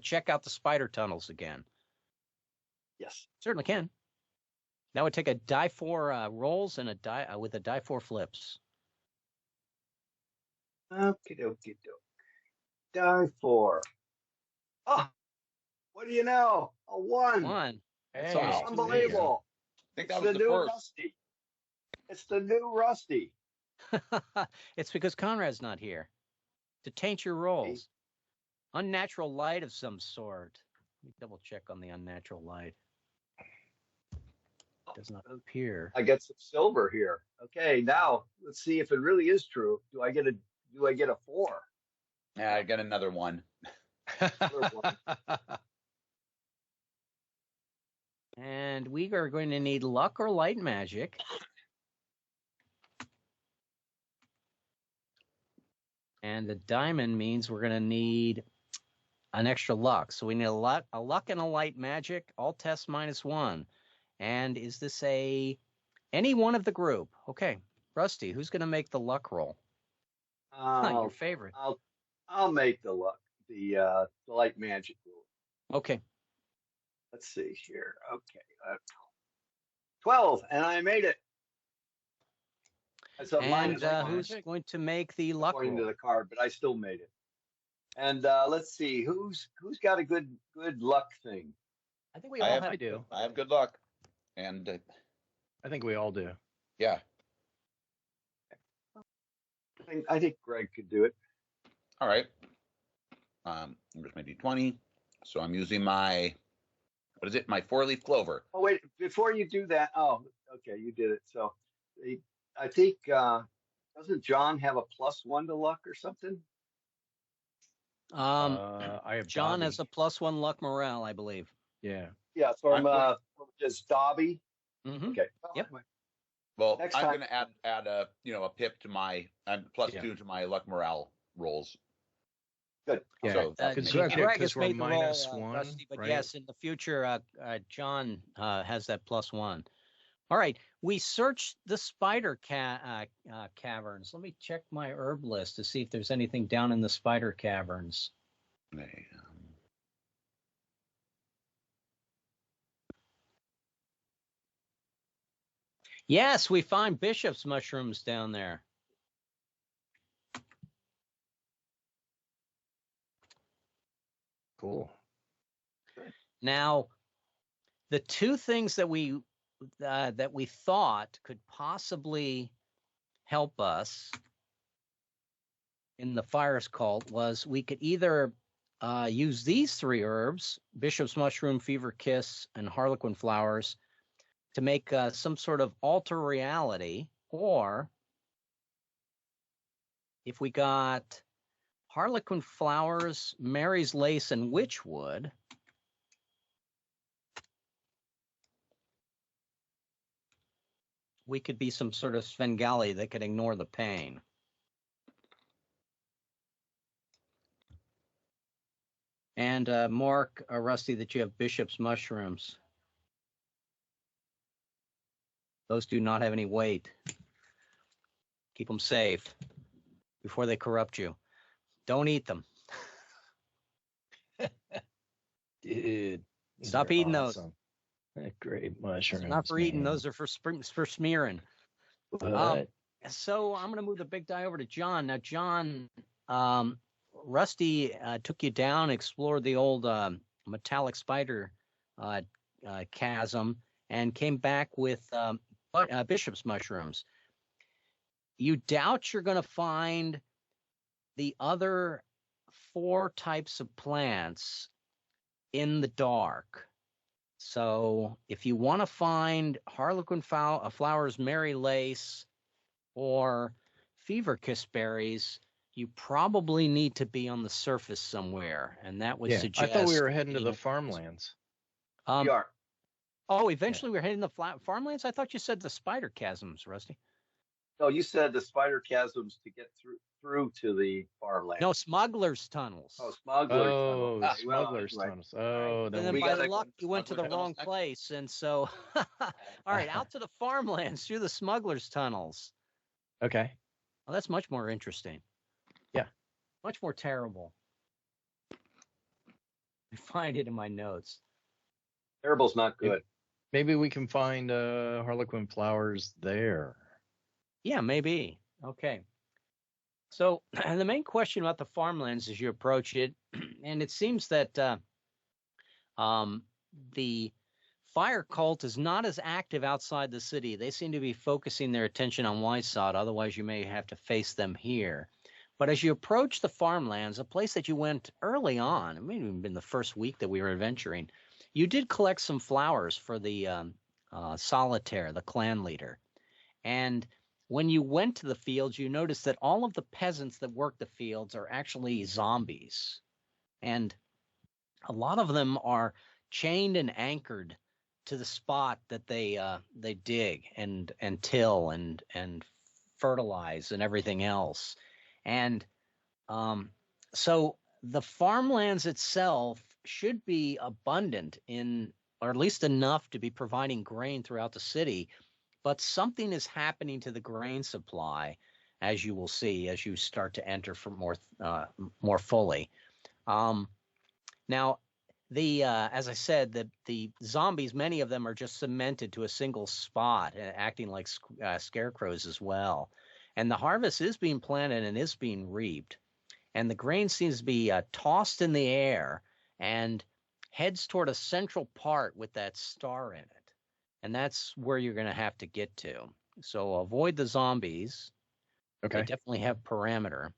check out the spider tunnels again? Yes. Certainly can. That would take a die 4 rolls and a die with a die 4 flips. Okay, dokie, doke. Die 4. Oh, what do you know? A 1. 1. Hey, Wow. Unbelievable. I think It's that was the the new first. Rusty. It's the new Rusty. It's because Conrad's not here to taint your rolls. Unnatural light of some sort. Let me double check on the unnatural light. It does not appear. I get some silver here. Okay, now let's see if it really is true. Do I get a 4? Yeah, I got another 1. And we are going to need luck or light magic. And the diamond means we're going to need an extra luck. So we need a luck and a light magic, all tests -1. And is this any one of the group? Okay, Rusty, who's going to make the luck roll? Your favorite. I'll make the luck, the light magic roll. Okay. Let's see here. Okay, 12, and I made it. That's a And -1 who's going to make the luck according to roll? the card, but I still made it. And let's see who's got a good luck thing. I think we all have. I do. I have good luck. And I think we all do. yeah. I think Greg could do it. All right. Here's my D20. So I'm using my, what is it? My 4-leaf clover. Oh wait, before you do that, oh, okay, you did it. So I think doesn't John have a +1 to luck or something? I have John Dobby. has a +1 luck morale, I believe. Yeah. Yeah, from just Dobby. Mm-hmm. Okay. Yep. Well, Next I'm time. going to add a pip to my +2 to my luck morale rolls. Good. Yeah. So Because Greg has we're made the roll, -1, Rusty, but right? yes, in the future, John has that +1. All right, we searched the spider caverns. Let me check my herb list to see if there's anything down in the spider caverns. Yes, we find bishop's mushrooms down there. Cool. Now, the two things that we thought could possibly help us in the Fire's Cult was we could either use these 3 herbs, bishop's mushroom, fever kiss, and harlequin flowers, to make some sort of alter reality, or if we got harlequin flowers, Mary's lace, and witchwood, we could be some sort of Svengali that could ignore the pain. And mark, Rusty, that you have bishop's mushrooms. Those do not have any weight. Keep them safe before they corrupt you. Don't eat them. Dude. Stop eating those. Great mushrooms. Not for eating. Those are for smearing. What? So I'm going to move the big die over to John. Now, John, Rusty took you down, explored the old metallic spider chasm, and came back with bishop's mushrooms. You doubt you're going to find the other 4 types of plants in the dark. So if you want to find harlequin flowers, Mary lace, or fever kiss berries, you probably need to be on the surface somewhere, and that would suggest. I thought we were heading to the farmlands. We are. Oh, eventually we're heading to the farmlands? I thought you said the spider chasms, Rusty. No, you said the spider chasms to get through to the farmland. No, smugglers' tunnels. Oh, smugglers. tunnels. Smugglers' Right. tunnels. Oh, And then then we by gotta luck, go you went to the smuggler wrong tunnels. place, and so, all right, out to the farmlands through the smugglers' tunnels. Okay. Well, that's much more interesting. Yeah. Much more terrible. find it in my notes. Terrible's not good. Maybe we can find Harlequin flowers there. Yeah, maybe. Okay. So the main question about the farmlands as you approach it, and it seems that the fire cult is not as active outside the city. They seem to be focusing their attention on Wysod. Otherwise, you may have to face them here. But as you approach the farmlands, a place that you went early on, it may have even been the first week that we were adventuring, you did collect some flowers for the solitaire, the clan leader. And when you went to the fields, you noticed that all of the peasants that work the fields are actually zombies. And a lot of them are chained and anchored to the spot that they dig and till and fertilize and everything else. And so the farmlands itself should be abundant in, or at least enough to be providing grain throughout the city. But something is happening to the grain supply, as you will see as you start to enter for more fully. Now, as I said, the zombies, many of them are just cemented to a single spot, acting like scarecrows as well. And the harvest is being planted and is being reaped. And the grain seems to be tossed in the air and heads toward a central part with that star in it. And that's where you're going to have to get to. So avoid the zombies. Okay. They definitely have parameter.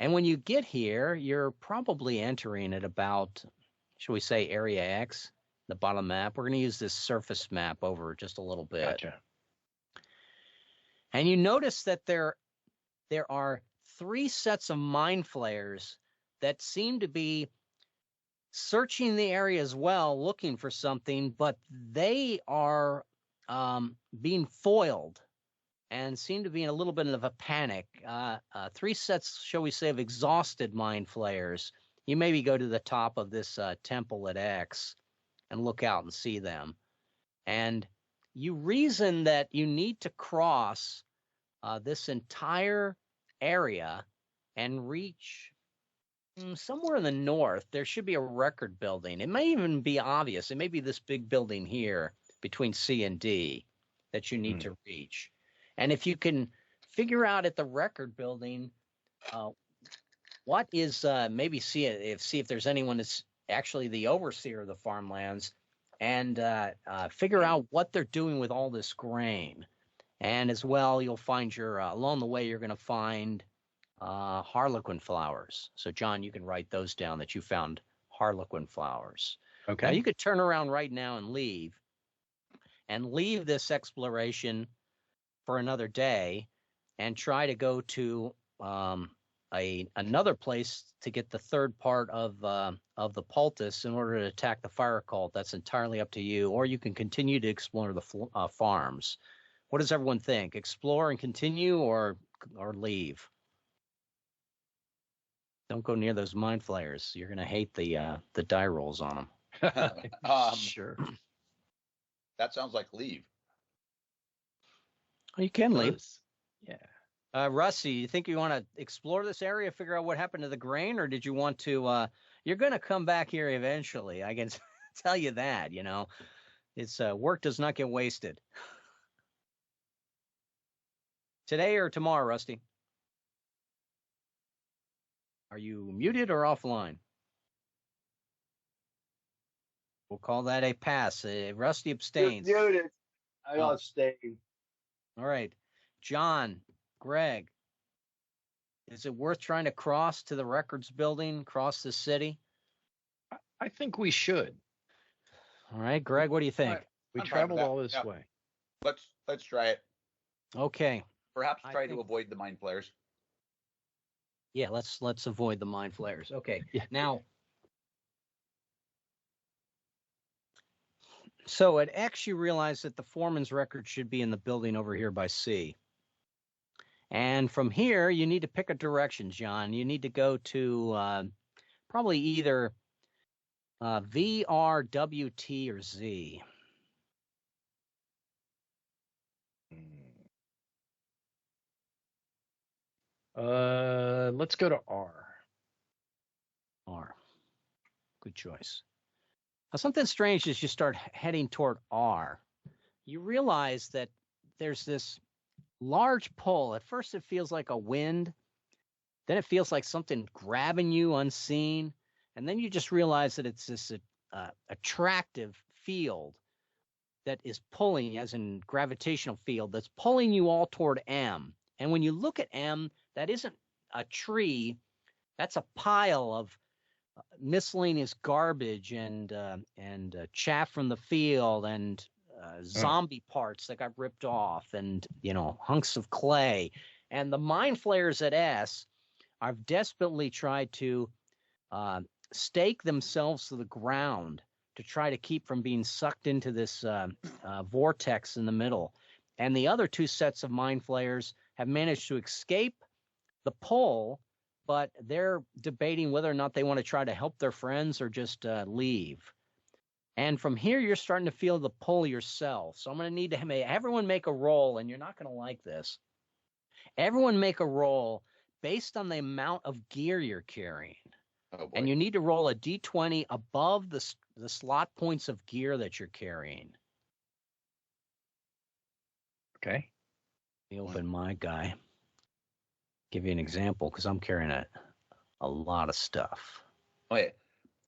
And when you get here, you're probably entering at about, shall we say, Area X, the bottom map. We're going to use this surface map over just a little bit. Gotcha. And you notice that there are 3 sets of mind flayers that seem to be searching the area as well, looking for something, but they are being foiled and seem to be in a little bit of a panic. 3 sets, shall we say, of exhausted mind flayers. You maybe go to the top of this temple at X and look out and see them. And you reason that you need to cross this entire area and reach somewhere in the north. There should be a record building. It may even be obvious. It may be this big building here between C and D that you need to reach. And if you can figure out at the record building what is maybe see if there's anyone that's actually the overseer of the farmlands, and figure out what they're doing with all this grain. And as well, you'll find along the way, you're going to find harlequin flowers. So, John, you can write those down that you found harlequin flowers. Okay. Now, you could turn around right now and leave this exploration for another day and try to go to another place to get the third part of the poultice in order to attack the fire cult. That's entirely up to you. Or you can continue to explore the farms. What does everyone think? Explore and continue, or leave? Don't go near those mind flayers. You're going to hate the die rolls on them. Sure. That sounds like leave. You can leave. Yeah. Rusty, you think you want to explore this area, figure out what happened to the grain, or did you want to? You're going to come back here eventually. I can tell you that. It's work does not get wasted. Today or tomorrow, Rusty? Are you muted or offline? We'll call that a pass. Rusty abstains. Muted. I abstain. All right. John, Greg, is it worth trying to cross to the records building, cross the city? I think we should. All right, Greg, what do you think? We I'm fine with traveled that. all this Yeah. way. Let's try it. Okay. Perhaps I try to think- avoid the mind flayers. Yeah, let's avoid the mind flayers. Okay. Yeah. Now, so at X, you realize that the foreman's record should be in the building over here by C. And from here, you need to pick a direction, John. You need to go to probably either V, R, W, T, or Z. Let's go to R. R. Good choice. Now, something strange as you start heading toward R, you realize that there's this large pull. At first, it feels like a wind. Then it feels like something grabbing you unseen. And then you just realize that it's this attractive field that is pulling, as in gravitational field, that's pulling you all toward M. And when you look at M, that isn't a tree. That's a pile of miscellaneous garbage and chaff from the field and zombie parts that got ripped off and, hunks of clay. And the mind flayers at S have desperately tried to stake themselves to the ground to try to keep from being sucked into this vortex in the middle. And the other two sets of mind flayers have managed to escape the pull, but they're debating whether or not they want to try to help their friends or just leave. And from here, you're starting to feel the pull yourself. So I'm going to need to have everyone make a roll, and you're not going to like this. Everyone make a roll based on the amount of gear you're carrying. Oh, boy. And you need to roll a d20 above the slot points of gear that you're carrying. Okay. Let me open my guy. Give you an example, because I'm carrying a lot of stuff. Okay.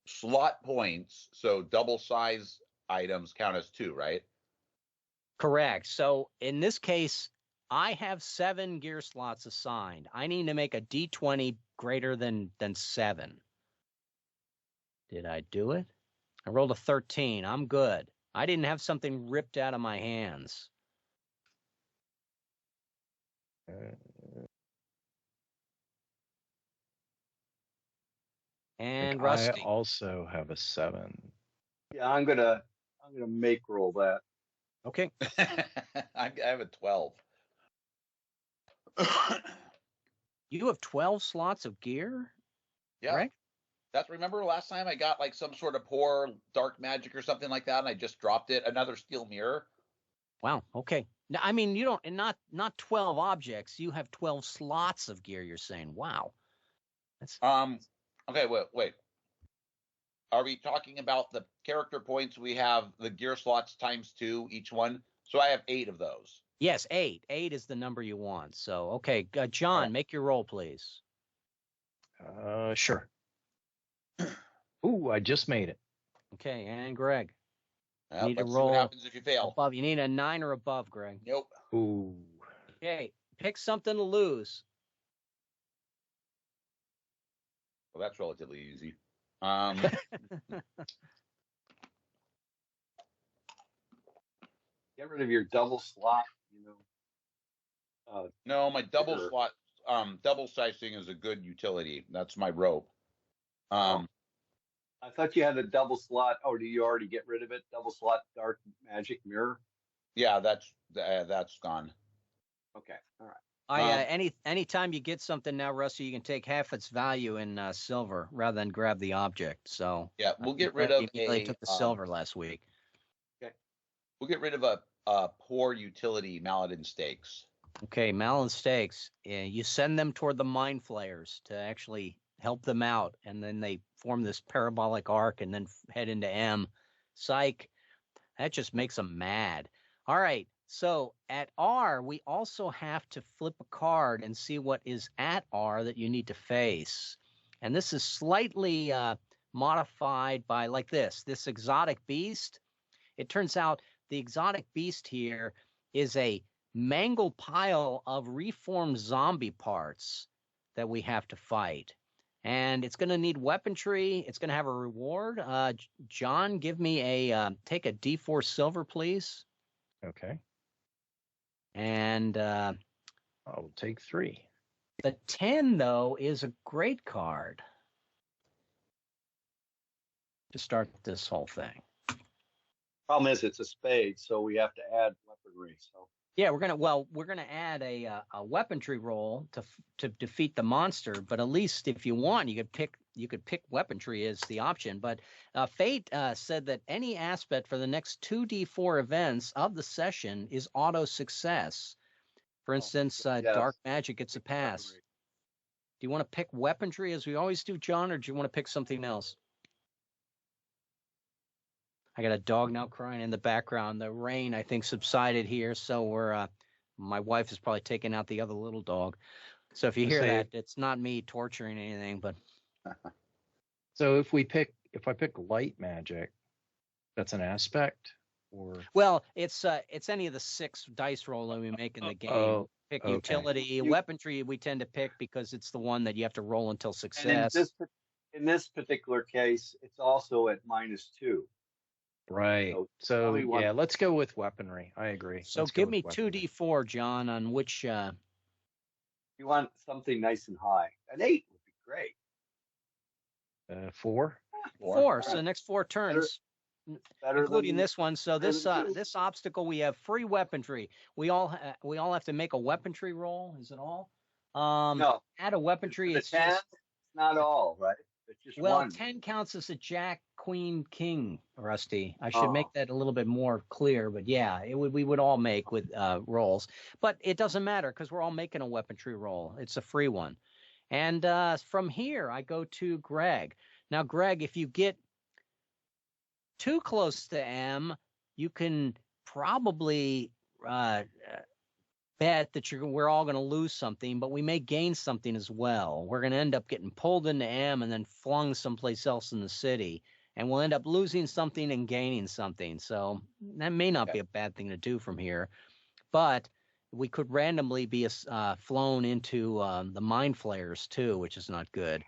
Slot points, so double size items count as 2, right? Correct. So in this case, I have 7 gear slots assigned. I need to make a d20 greater than 7. Did I do it? I rolled a 13. I'm good. I didn't have something ripped out of my hands. And Rusty. I also have a 7. Yeah, I'm gonna make roll that. Okay. I have a 12. You have 12 slots of gear? Yeah. Correct? Remember last time I got like some sort of poor dark magic or something like that, and I just dropped it. Another steel mirror. Wow. Okay. Now, I mean, you don't, and not 12 objects. You have 12 slots of gear. You're saying, wow. That's Okay. Wait. Are we talking about the character points? We have the gear slots times 2 each one. So I have 8 of those. yes, 8. 8 is the number you want. So, okay, John, right. Make your roll, please. Sure. Ooh, I just made it. Okay, and Greg. Well, need to let's see roll what happens if you fail. Above. You need a 9 or above, Greg. Nope. Ooh. Okay, pick something to lose. Well, that's relatively easy. Get rid of your double slot. No, my double Sure. slot, double sizing is a good utility. That's my rope. I thought you had a double slot. Oh, do you already get rid of it? Double slot dark magic mirror. Yeah, that's gone. Okay, all right. Anytime you get something now, Rusty, you can take half its value in silver rather than grab the object. So Yeah, we'll get rid of immediately took the silver last week. Okay. We'll get rid of a poor utility Maladin stakes. Okay, Malin stakes. You send them toward the mind flayers to actually help them out, and then they form this parabolic arc and then head into M. Psych. That just makes them mad. All right. So at R, we also have to flip a card and see what is at R that you need to face. And this is slightly modified by like this exotic beast. It turns out the exotic beast here is a mangled pile of reformed zombie parts that we have to fight. And it's going to need weaponry. It's going to have a reward. John, give me take a D4 silver, please. Okay. And I'll take 3. the 10, though, is a great card to start this whole thing. Problem is, it's a spade, so we have to add weaponry. So Yeah, we're gonna add a weaponry roll to defeat the monster. But at least if you want, you could pick weaponry as the option. But Fate said that any aspect for the next 2d4 events of the session is auto success. For instance, yes. dark magic gets a pass. Weaponry. Do you want to pick weaponry as we always do, John, or do you want to pick something else? I got a dog now crying in the background. The rain, I think, subsided here, so we're. My wife is probably taking out the other little dog. So if you hear that, it's not me torturing anything, but. So if I pick light magic, that's an aspect, or well, it's any of the 6 dice roll that we make in the game. Pick okay. utility, weaponry. We tend to pick because it's the one that you have to roll until success. And in this particular case, it's also at -2. Right. So yeah, let's go with weaponry. I agree. So give me 2d4, John, on which. You want something nice and high. An 8 would be great. 4. 4. So the next 4 turns, better including than, this one. So this this obstacle, we have free weaponry. We all have to make a weaponry roll. Is it all? No. Add a weaponry. It's 10. It's not all, right? It's just one. 10 counts as a Jack, Queen, King. Rusty, I should make that a little bit more clear. But yeah, we would all make with rolls. But it doesn't matter because we're all making a weaponry roll. It's a free one. And from here, I go to Greg. Now, Greg, if you get too close to M, you can probably bet that we're all going to lose something, but we may gain something as well. We're going to end up getting pulled into M and then flung someplace else in the city, and we'll end up losing something and gaining something. So that may not be a bad thing to do from here, but we could randomly be flown into the mind flayers too, which is not good.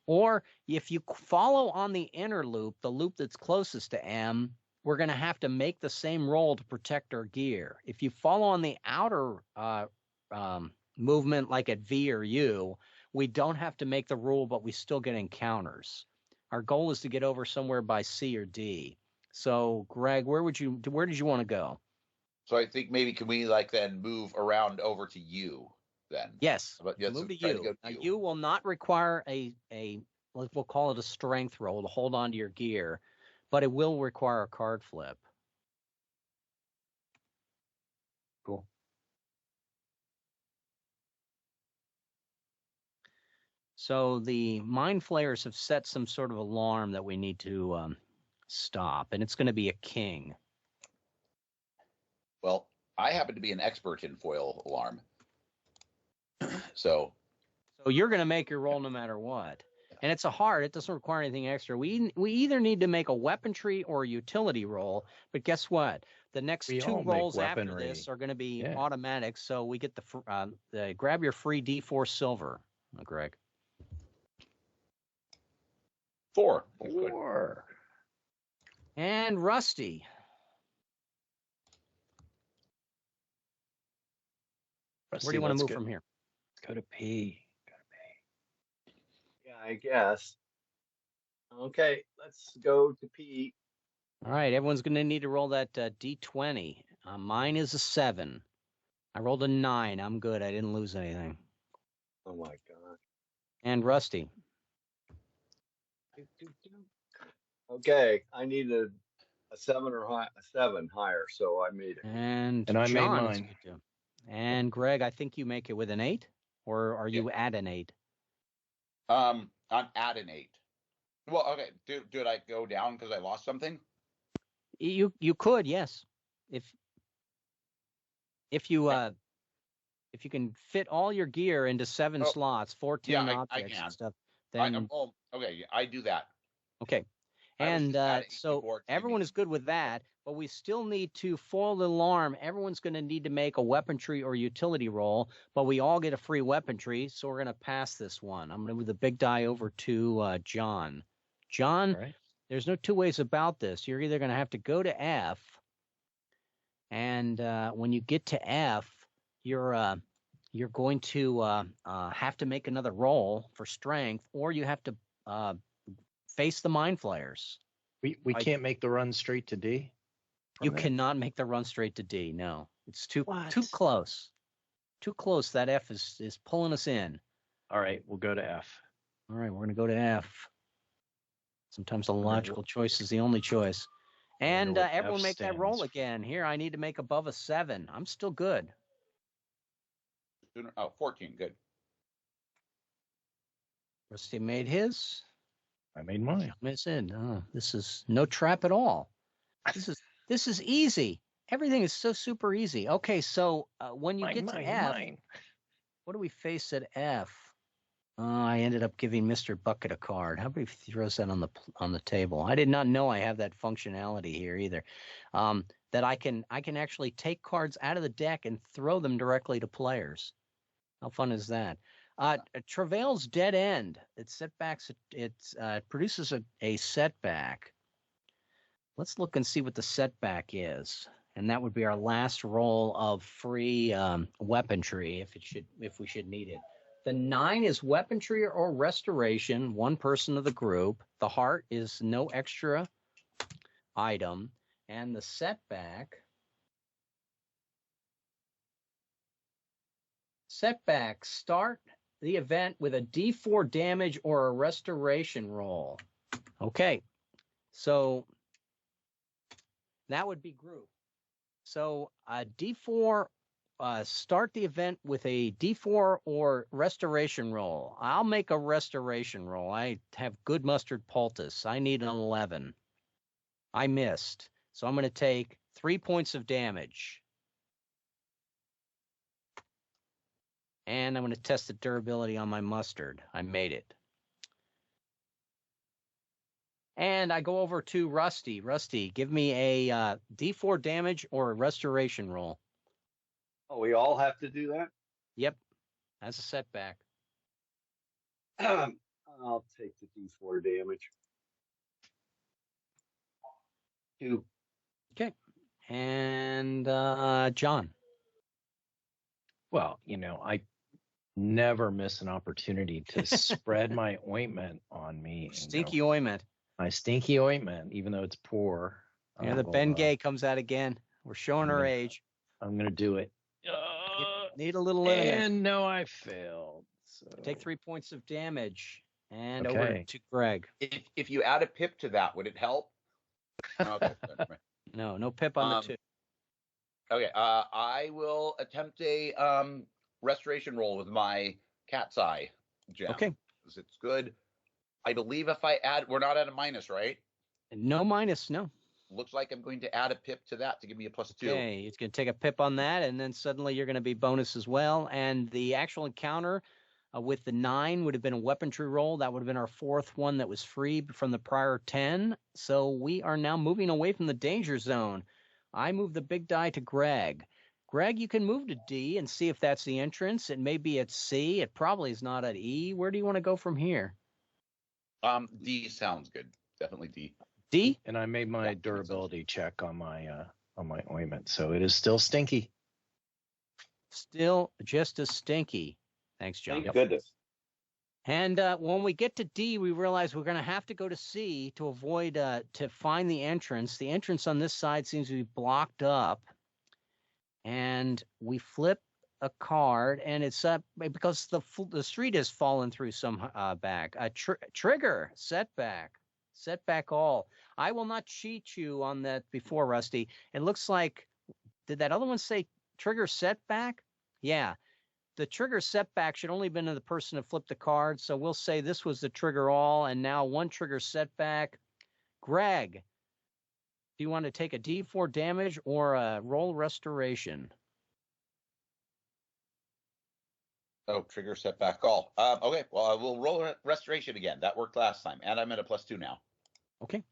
Or if you follow on the inner loop, the loop that's closest to M, we're going to have to make the same roll to protect our gear. If you follow on the outer movement, like at V or U, we don't have to make the rule, but we still get encounters. Our goal is to get over somewhere by C or D. So, Greg, where did you want to go? So I think maybe can we then move around over to U then? Yes. But move to U. Now, U will not require we'll call it a strength roll to hold on to your gear, but it will require a card flip. Cool. So the mind flayers have set some sort of alarm that we need to stop, and it's going to be a king. Well, I happen to be an expert in foil alarm. So you're going to make your roll no matter what. And it's a hard, it doesn't require anything extra. We either need to make a weaponry or a utility roll, but guess what? The next 2 rolls after this are going to be automatic, so we get the grab your free D4 silver, Greg. 4. 4. And Rusty. Where do you want to move from here? Go to P. Yeah, I guess. Okay, let's go to P. All right, everyone's going to need to roll that D20. Mine is a 7. I rolled a 9. I'm good. I didn't lose anything. Oh my god. And Rusty. Okay, I needed a 7 or a 7 higher, so I made it. And I John made mine. And Greg, I think you make it with an 8, or are you at an 8? I'm at an 8. Well, okay. Did I go down because I lost something? You could, yes. If you can fit all your gear into 7 slots, 14 objects and stuff, then okay, I do that. Okay. And so everyone is good with that, but we still need to foil the alarm. Everyone's going to need to make a weaponry or utility roll, but we all get a free weaponry, so we're going to pass this one. I'm going to move the big die over to John. John, there's no 2 ways about this. You're either going to have to go to F, and when you get to F, you're going to have to make another roll for strength, or you have to face the mind flayers. We can't make the run straight to D? You cannot make the run straight to D. No, it's too close. Too close. That F is pulling us in. All right, we'll go to F. All right, we're going to go to F. Sometimes the logical choice is the only choice. And everyone make that roll again. Here, I need to make above a 7. I'm still good. 14. Good. Rusty made his. I made mine. It's in. This is no trap at all. This is easy. Everything is so super easy. Okay, so when you get to F, what do we face at F? I ended up giving Mr. Bucket a card. How about if he throws that on the table? I did not know I have that functionality here either. That I can actually take cards out of the deck and throw them directly to players. How fun is that? Travail's Dead End. It setbacks. It produces a setback. Let's look and see what the setback is, and that would be our last roll of free weaponry if we should need it. The 9 is weaponry or restoration, one person of the group. The heart is no extra item. And the setback start the event with a D4 damage or a restoration roll. Okay, so that would be group. So a D4, start the event with a D4 or restoration roll. I'll make a restoration roll. I have good mustard poultice. I need an 11. I missed. So I'm going to take 3 points of damage. And I'm going to test the durability on my mustard. I made it. And I go over to Rusty. Rusty, give me a D4 damage or a restoration roll. Oh, we all have to do that? Yep. That's a setback. I'll take the D4 damage. 2. Okay. And John. Well, I never miss an opportunity to spread my ointment on me. Stinky ointment. My stinky ointment, even though it's poor. Yeah, the Ben Gay comes out again. We're showing our age. I'm going to do it. Need a little in there. And no, I failed. So. Take 3 points of damage. And over to Greg. If you add a pip to that, would it help? Okay. No pip on the 2. Okay, I will attempt a restoration roll with my cat's eye gem. Okay. Because it's good. I believe if I add, we're not at a minus, right? No minus, no. Looks like I'm going to add a pip to that to give me a +2. Okay, it's going to take a pip on that, and then suddenly you're going to be bonus as well. And the actual encounter with the 9 would have been a weaponry roll. That would have been our 4th one that was free from the prior 10. So we are now moving away from the danger zone. I move the big die to Greg. Greg, you can move to D and see if that's the entrance. It may be at C. It probably is not at E. Where do you want to go from here? D sounds good. Definitely D. D? And I made my durability check on my ointment, so it is still stinky. Still just as stinky. Thanks, John. Thank goodness. And when we get to D, we realize we're going to have to go to C to avoid to find the entrance. The entrance on this side seems to be blocked up, and we flip a card, and it's up because the street has fallen through some back. Trigger setback all. I will not cheat you on that before, Rusty. It looks like, did that other one say trigger setback? Yeah. The trigger setback should only have been to the person who flipped the card. So we'll say this was the trigger all, and now 1 trigger setback. Greg, do you want to take a D4 damage or a roll restoration? Oh, trigger setback all. Okay, well, I will roll restoration again. That worked last time, and I'm at a +2 now. Okay.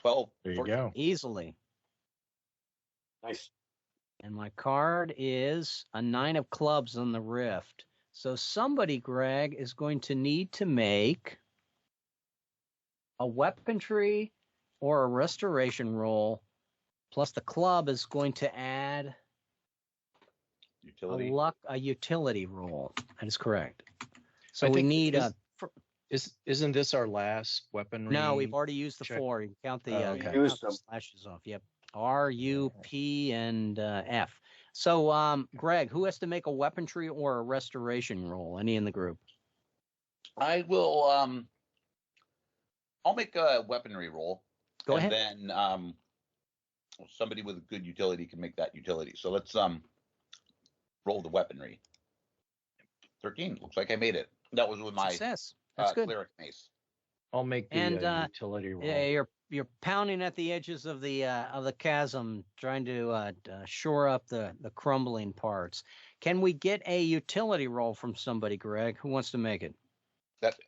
12. There you 14. go. Easily. Nice. And my card is a 9 of clubs on the rift. So somebody, Greg, is going to need to make a weaponry or a restoration roll. Plus the club is going to add Utility. a utility roll. That is correct. So we need Isn't this our last weaponry? No, we've already used the check? 4. You count the, Okay. count the slashes off. Yep. R, U, P, and F. So, Greg, who has to make a weaponry or a restoration roll? Any in the group? I will. I'll make a weaponry roll. Go ahead. And then somebody with a good utility can make that utility. So let's roll the weaponry. 13. Looks like I made it. That was with my Success. That's good. cleric mace. I'll make the utility roll. Yeah, you're pounding at the edges of the chasm, trying to shore up the crumbling parts. Can we get a utility roll from somebody, Greg? Who wants to make it?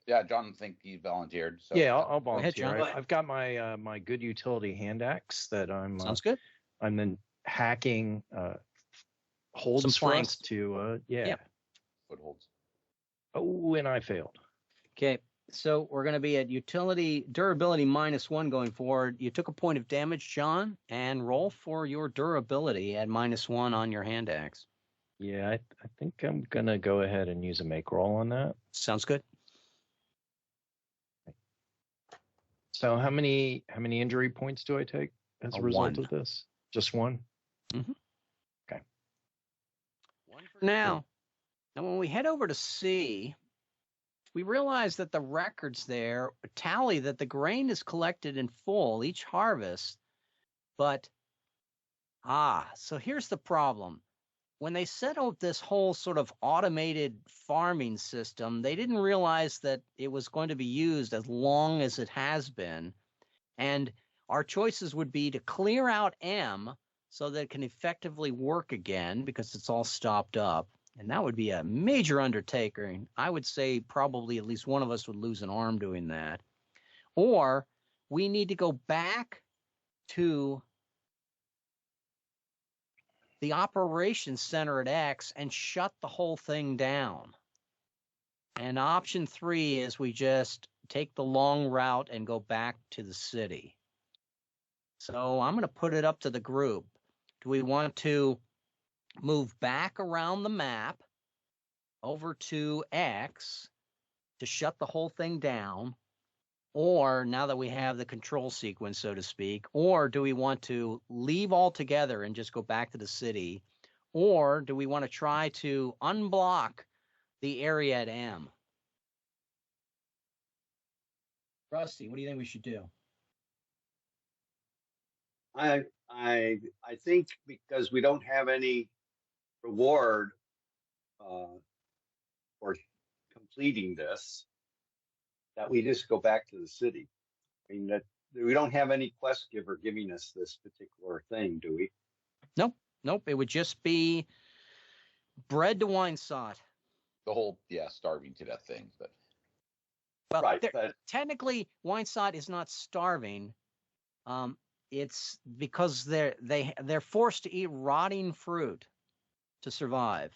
Yeah, John think he volunteered. So Yeah, I'll ahead, volunteer. John. I've got my my good utility hand axe that Sounds good. I'm then hacking holds Some for planks. us to yeah. footholds. Oh, and I failed. Okay, so we're going to be at utility durability -1 going forward. You took a point of damage, John, and roll for your durability at -1 on your hand axe. Yeah, I think I'm gonna go ahead and use a make roll on that. Sounds good. So how many injury points do I take as a result 1. of this? Just one? Mhm. Okay. 1 for now. Now, when we head over to C, we realize that the records there tally that the grain is collected in full each harvest, but so here's the problem. When they set up this whole sort of automated farming system, they didn't realize that it was going to be used as long as it has been. And our choices would be to clear out M so that it can effectively work again because it's all stopped up. And that would be a major undertaking. I would say probably at least one of us would lose an arm doing that. Or we need to go back to the operations center at X and shut the whole thing down. And option 3 is we just take the long route and go back to the city. So I'm going to put it up to the group. Do we want to move back around the map over to X to shut the whole thing down? Or now that we have the control sequence, so to speak, or do we want to leave altogether and just go back to the city? Or do we want to try to unblock the area at M? Rusty, what do you think we should do? I think because we don't have any reward for completing this, that we just go back to the city. I mean, that we don't have any quest giver giving us this particular thing, do we? Nope. It would just be bread to wine sot. The whole starving to death thing, but Well, Right, but technically, wine sot is not starving. It's because they're forced to eat rotting fruit to survive.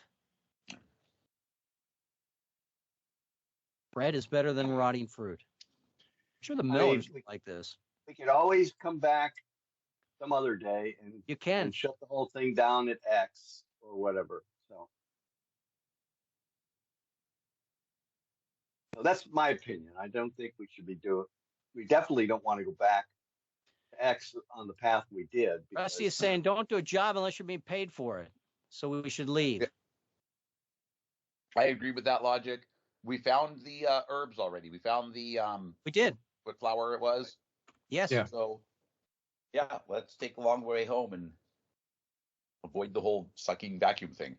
Bread is better than rotting fruit. I'm sure the millers like this. we could always come back some other day and You can. and shut the whole thing down at X or whatever. So that's my opinion. I don't think we should be doing. We definitely don't want to go back to X on the path we did. Rusty is saying don't do a job unless you're being paid for it. So we should leave. I agree with that logic. We found the herbs already. We found the We did. what flower it was. Yes. Yeah. So let's take a long way home and avoid the whole sucking vacuum thing.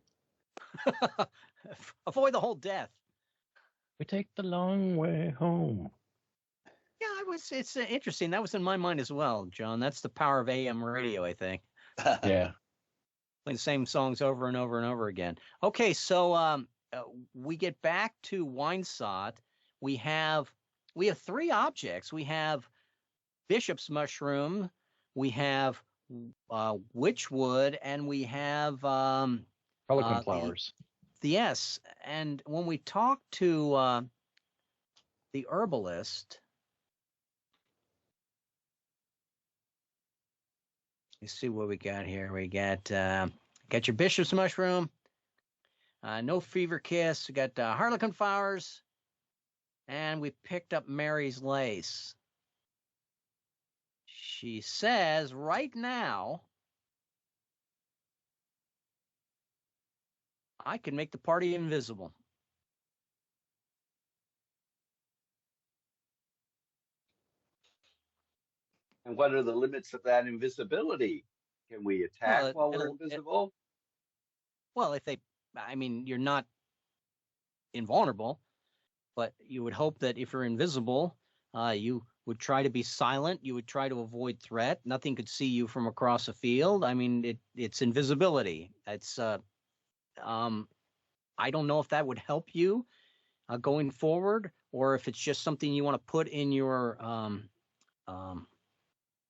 Avoid the whole death. We take the long way home. Yeah, it's interesting. That was in my mind as well, John. That's the power of AM radio, I think. Yeah. Playing the same songs over and over and over again. Okay, so we get back to Winesot. We have 3 objects. We have Bishop's Mushroom, we have Witchwood, and we have Pelican flowers. Yes, and when we talk to the herbalist, let's see what we got here. We got your Bishop's Mushroom, no Fever Kiss. We got Harlequin Flowers, and we picked up Mary's Lace. She says right now, I can make the party invisible. And what are the limits of that invisibility? Can we attack while we're invisible? You're not invulnerable, but you would hope that if you're invisible, you would try to be silent. You would try to avoid threat. Nothing could see you from across a field. I mean, it's invisibility. It's I don't know if that would help you going forward, or if it's just something you want to put in your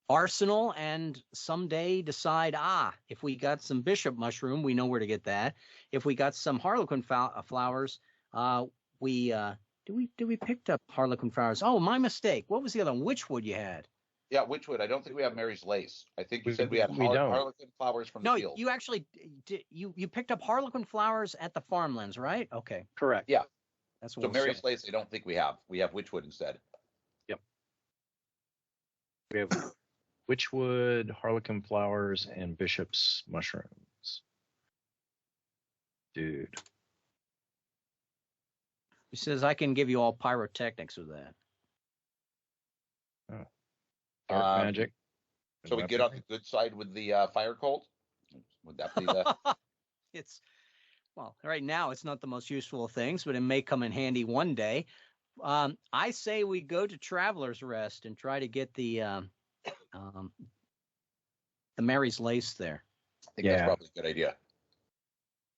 arsenal and someday decide, if we got some bishop mushroom, we know where to get that. If we got some harlequin flowers, we picked up harlequin flowers. Oh, my mistake. What was the other one? Witchwood you had? Yeah, Witchwood. I don't think we have Mary's Lace. I think you said we had we don't. harlequin flowers from the No, field. you actually you picked up harlequin flowers at the farmlands, right? Okay, Correct. Yeah. that's what So we'll Mary's say. Lace, I don't think we have. We have Witchwood instead. We have witchwood, harlequin flowers, and bishop's mushrooms. Dude. He says I can give you all pyrotechnics with that. Dark magic. So we get on the good side with the fire cult? Would that be the... It's well, right now it's not the most useful of things, but it may come in handy one day. I say we go to Traveler's Rest and try to get the Mary's Lace there. I think that's probably a good idea.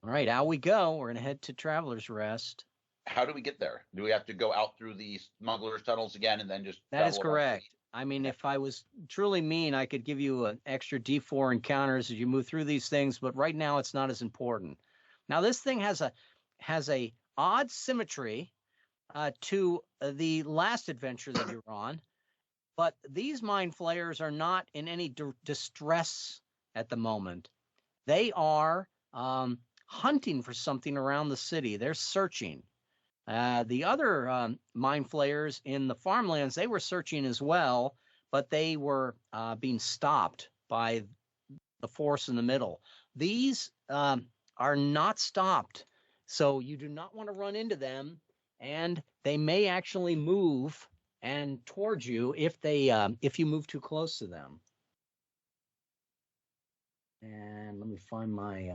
All right, out we go. We're gonna head to Traveler's Rest. How do we get there? Do we have to go out through the smuggler's tunnels again and then just... That is travel around? correct. I mean, if I was truly mean, I could give you an extra D4 encounters as you move through these things, but right now it's not as important. Now, this thing has a odd symmetry to the last adventure that you're on, but these mind flayers are not in any distress at the moment. They are hunting for something around the city. They're searching. The other mind flayers in the farmlands, they were searching as well, but they were being stopped by the force in the middle. These are not stopped, so you do not want to run into them, and they may actually move and towards you if you move too close to them. And let me find my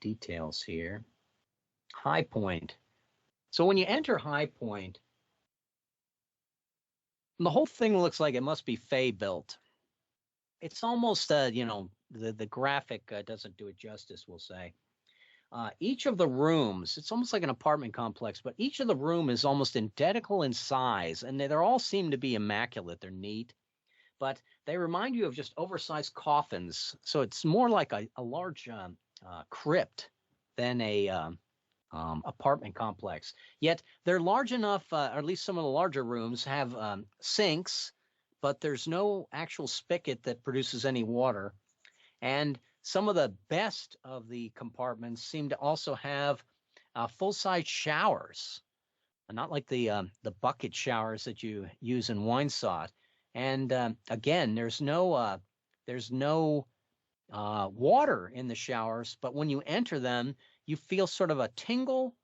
details here. High Point. So when you enter High Point, the whole thing looks like it must be Fey built. It's almost, the graphic doesn't do it justice, we'll say. Each of the rooms, it's almost like an apartment complex, but each of the room is almost identical in size, and they all seem to be immaculate. They're neat, but they remind you of just oversized coffins. So it's more like a large crypt than a apartment complex. Yet they're large enough, or at least some of the larger rooms have sinks, but there's no actual spigot that produces any water. And some of the best of the compartments seem to also have full-size showers, not like the bucket showers that you use in Winesaught. And again, there's no water in the showers, but when you enter them, you feel sort of a tingle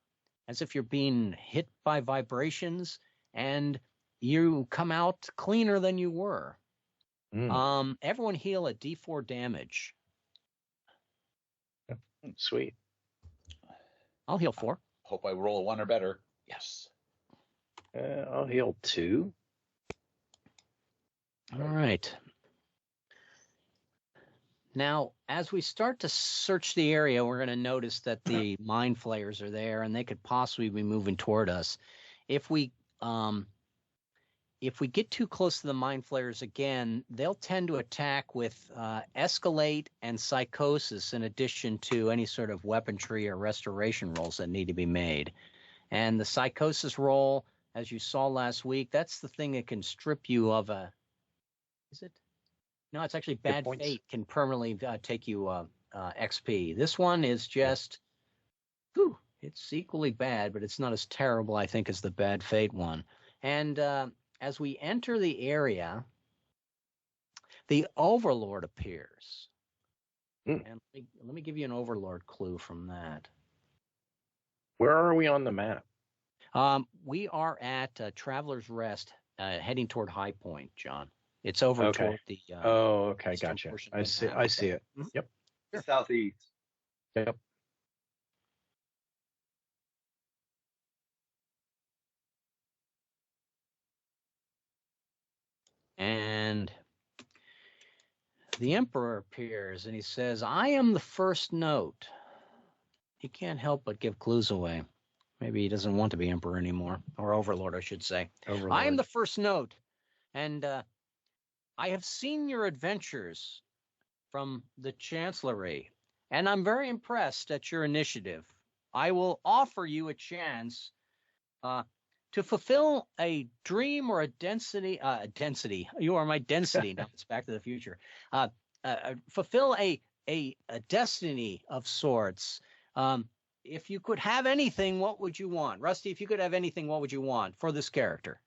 as if you're being hit by vibrations, and you come out cleaner than you were. Everyone heal a D4 damage. Sweet. I'll heal 4. Hope I roll a 1 or better. Yes. I'll heal 2. All right. Now, as we start to search the area, we're going to notice that the mind flayers are there, and they could possibly be moving toward us. If we get too close to the mind flayers again, they'll tend to attack with escalate and psychosis, in addition to any sort of weaponry or restoration rolls that need to be made. And the psychosis roll, as you saw last week, that's the thing that can strip you of a. Is it? No, it's actually bad fate can permanently take you XP. This one is just, it's equally bad, but it's not as terrible, I think, as the bad fate one. And as we enter the area, the Overlord appears. And let me give you an Overlord clue from that. Where are we on the map? We are at Traveler's Rest, heading toward High Point, John. It's over toward the. Okay, gotcha. I see. I see it. Yep. Southeast. Yep. And the Emperor appears and he says, I am the first note. He can't help but give clues away. Maybe he doesn't want to be Emperor anymore, or Overlord, I should say. Overlord. I am the first note, and I have seen your adventures from the Chancellery, and I'm very impressed at your initiative. I will offer you a chance to fulfill a dream or a density. You are my density. Now it's Back to the Future. Fulfill a destiny of sorts. If you could have anything, what would you want? Rusty, if you could have anything, what would you want for this character?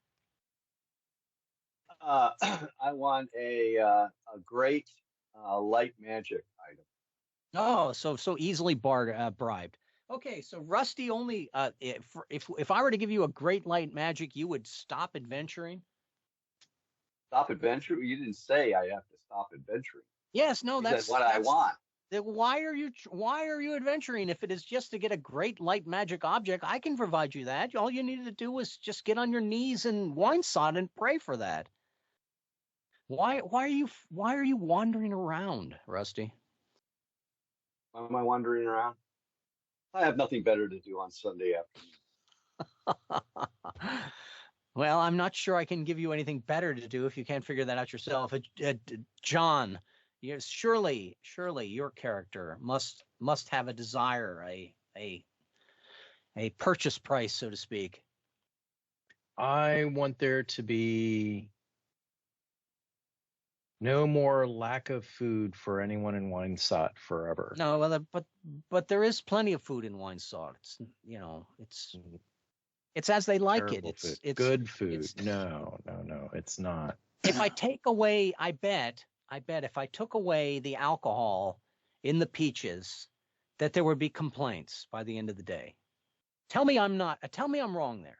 I want a great light magic item. Oh, so easily bribed. Okay, so Rusty only if I were to give you a great light magic, you would stop adventuring? Stop adventuring? You didn't say I have to stop adventuring. Yes, no, that's what I want. Why are you adventuring? If it is just to get a great light magic object, I can provide you that. All you needed to do was just get on your knees in wine sod and pray for that. Why are you wandering around, Rusty? Why am I wandering around? I have nothing better to do on Sunday afternoon. Well, I'm not sure I can give you anything better to do if you can't figure that out yourself. John, surely your character must have a desire, a purchase price, so to speak. I want there to be no more lack of food for anyone in Winesot forever. No, well, but there is plenty of food in Winesot. It's as they like it. It's good food. No, it's not. If I take away, I bet if I took away the alcohol in the peaches, that there would be complaints by the end of the day. Tell me I'm wrong there.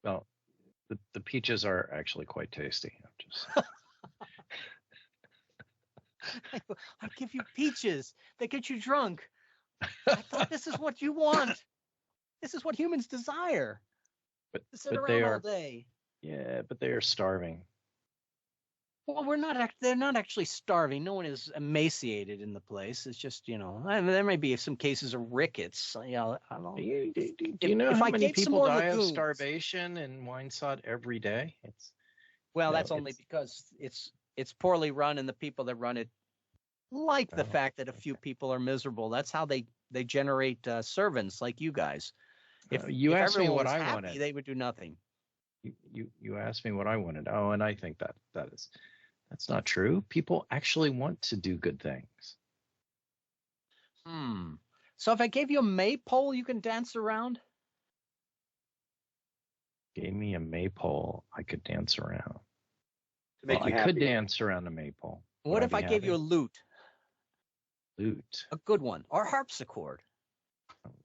Well, the peaches are actually quite tasty. I'm just I give you peaches. They get you drunk. I thought this is what you want. This is what humans desire. But to sit around all day. Yeah, but they are starving. Well, they're not actually starving. No one is emaciated in the place. It's just, there may be some cases of rickets. I don't know. Do you know how many people die of starvation in Winesot every day? That's only because it's poorly run, and the people that run it like the fact that a few people are miserable. That's how they generate servants like you guys. If you asked me what I wanted, they would do nothing. You asked me what I wanted. Oh, and I think that's not true. People actually want to do good things. So if I gave you a maypole, you can dance around? Gave me a maypole, I could dance around. I could dance around a maypole. What if I gave you a lute? Lute. A good one. Or harpsichord.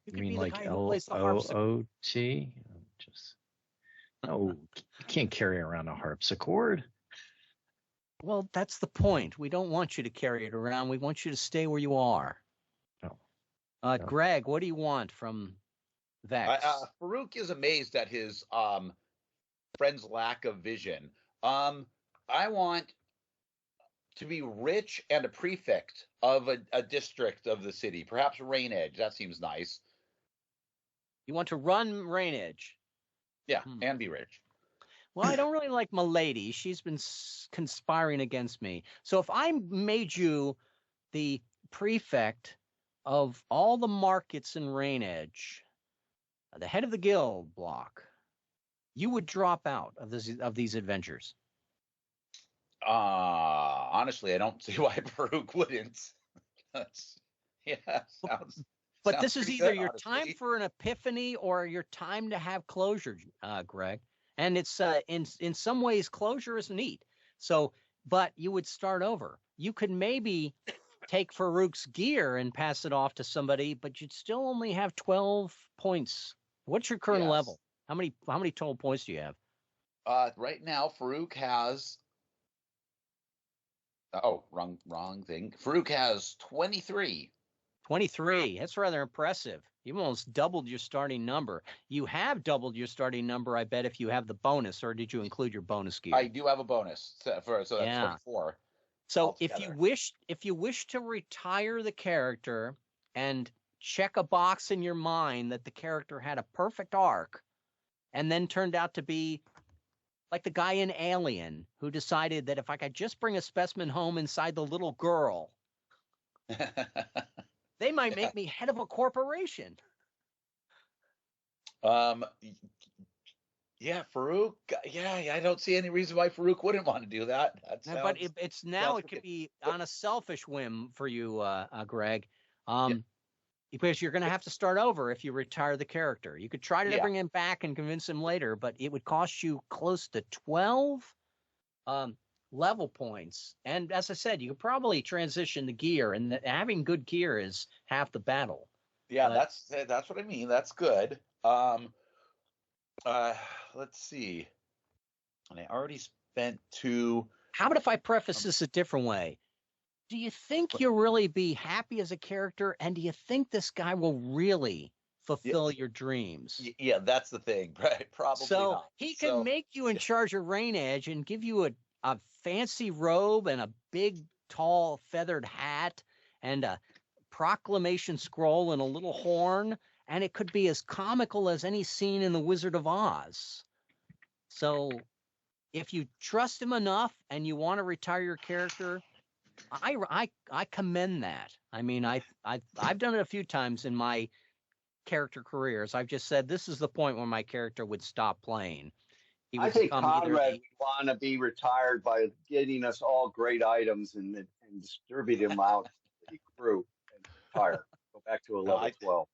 You mean like L-O-O-T? No, you can't carry around a harpsichord. Well, that's the point. We don't want you to carry it around. We want you to stay where you are. No. Greg, what do you want from Vex? Farouk is amazed at his friend's lack of vision. I want to be rich and a prefect of a district of the city, perhaps Rain Edge. That seems nice. You want to run Rain Edge? Yeah, and be rich. Well, I don't really like Milady. She's been conspiring against me. So if I made you the prefect of all the markets in Rain Edge, the head of the guild block, you would drop out of these adventures. Honestly, I don't see why Farouk wouldn't. But this is either your time for an epiphany or your time to have closure, Greg. And it's in some ways closure is neat. So, but you would start over. You could maybe take Farouk's gear and pass it off to somebody, but you'd still only have 12 points. What's your current level? How many total points do you have? Right now, Farouk has. Wrong thing. Farouk has 23. 23. That's rather impressive. You almost doubled your starting number. You have doubled your starting number, I bet, if you have the bonus, or did you include your bonus gear? I do have a bonus, so that's 24. So altogether. if you wish to retire the character and check a box in your mind that the character had a perfect arc and then turned out to be like the guy in Alien who decided that if I could just bring a specimen home inside the little girl, they might make me head of a corporation. Yeah, Farouk. Yeah, I don't see any reason why Farouk wouldn't want to do that. But it's now it could be on a selfish whim for you, Greg. Because you're going to have to start over if you retire the character. You could try to bring him back and convince him later, but it would cost you close to 12 level points. And as I said, you could probably transition the gear, and having good gear is half the battle. Yeah, that's what I mean. That's good. Let's see. And I already spent 2. How about if I preface this a different way? Do you think you'll really be happy as a character, and do you think this guy will really fulfill your dreams? Yeah, that's the thing. Right? Probably so not. He can make you in charge of Rain Edge and give you a fancy robe and a big, tall, feathered hat and a proclamation scroll and a little horn, and it could be as comical as any scene in The Wizard of Oz. So if you trust him enough and you want to retire your character, I commend that. I mean, I've done it a few times in my character careers. I've just said this is the point where my character would stop playing. I think Conrad would want to be retired by getting us all great items and distribute them out to the crew and retire. Go back to a level 12.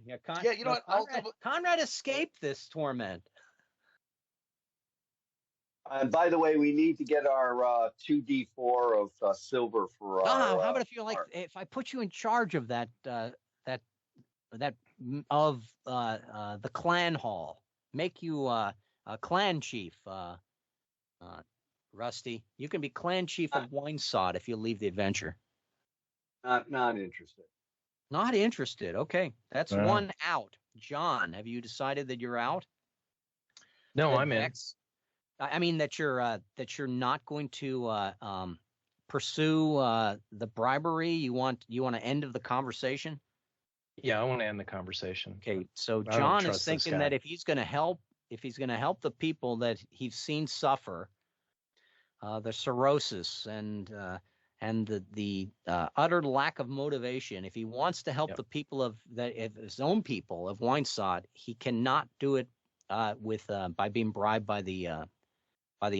Yeah, you know what? Conrad escaped this torment. And by the way, we need to get our 2d4 of silver for. How about if you if I put you in charge of that of the clan hall, make you a clan chief, Rusty. You can be clan chief of Winesod if you leave the adventure. Not interested. Not interested. Okay, that's one out. John, have you decided that you're out? No, I'm in. I mean that you're not going to pursue the bribery. You want to end of the conversation. Yeah, I want to end the conversation. Okay, so John is thinking that if he's going to help the people that he's seen suffer the cirrhosis and the utter lack of motivation, if he wants to help the people of his own people of Winesod, he cannot do it by being bribed by the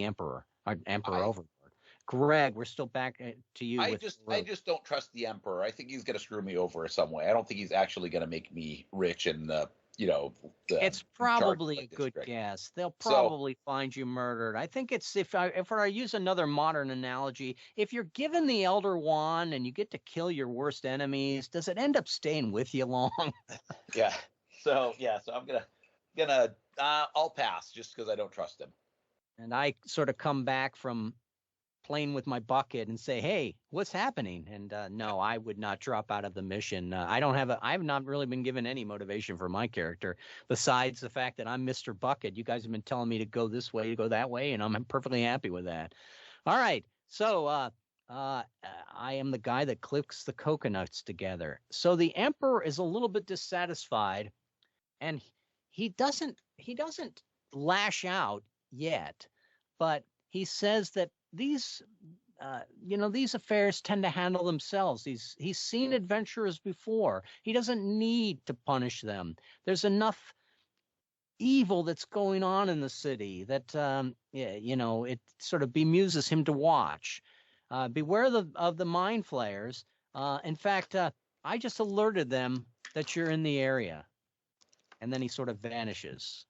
Emperor or Emperor Overlord. Greg, we're still back to you. I just don't trust the Emperor. I think he's going to screw me over some way. I don't think he's actually going to make me rich and it's probably a good guess. They'll probably find you murdered. I think it's if I use another modern analogy, if you're given the Elder Wand and you get to kill your worst enemies, does it end up staying with you long? Yeah. So I'm gonna I'll pass just because I don't trust him. And I sort of come back from playing with my bucket and say, "Hey, what's happening?" And no, I would not drop out of the mission. I've not really been given any motivation for my character besides the fact that I'm Mr. Bucket. You guys have been telling me to go this way, to go that way, and I'm perfectly happy with that. All right, so I am the guy that clicks the coconuts together. So the Emperor is a little bit dissatisfied, and he doesn't lash out yet, but he says that these affairs tend to handle themselves. He's seen adventurers before. He doesn't need to punish them. There's enough evil that's going on in the city that it sort of bemuses him to watch. Beware of the mind flayers. In fact, I just alerted them that you're in the area, and then he sort of vanishes.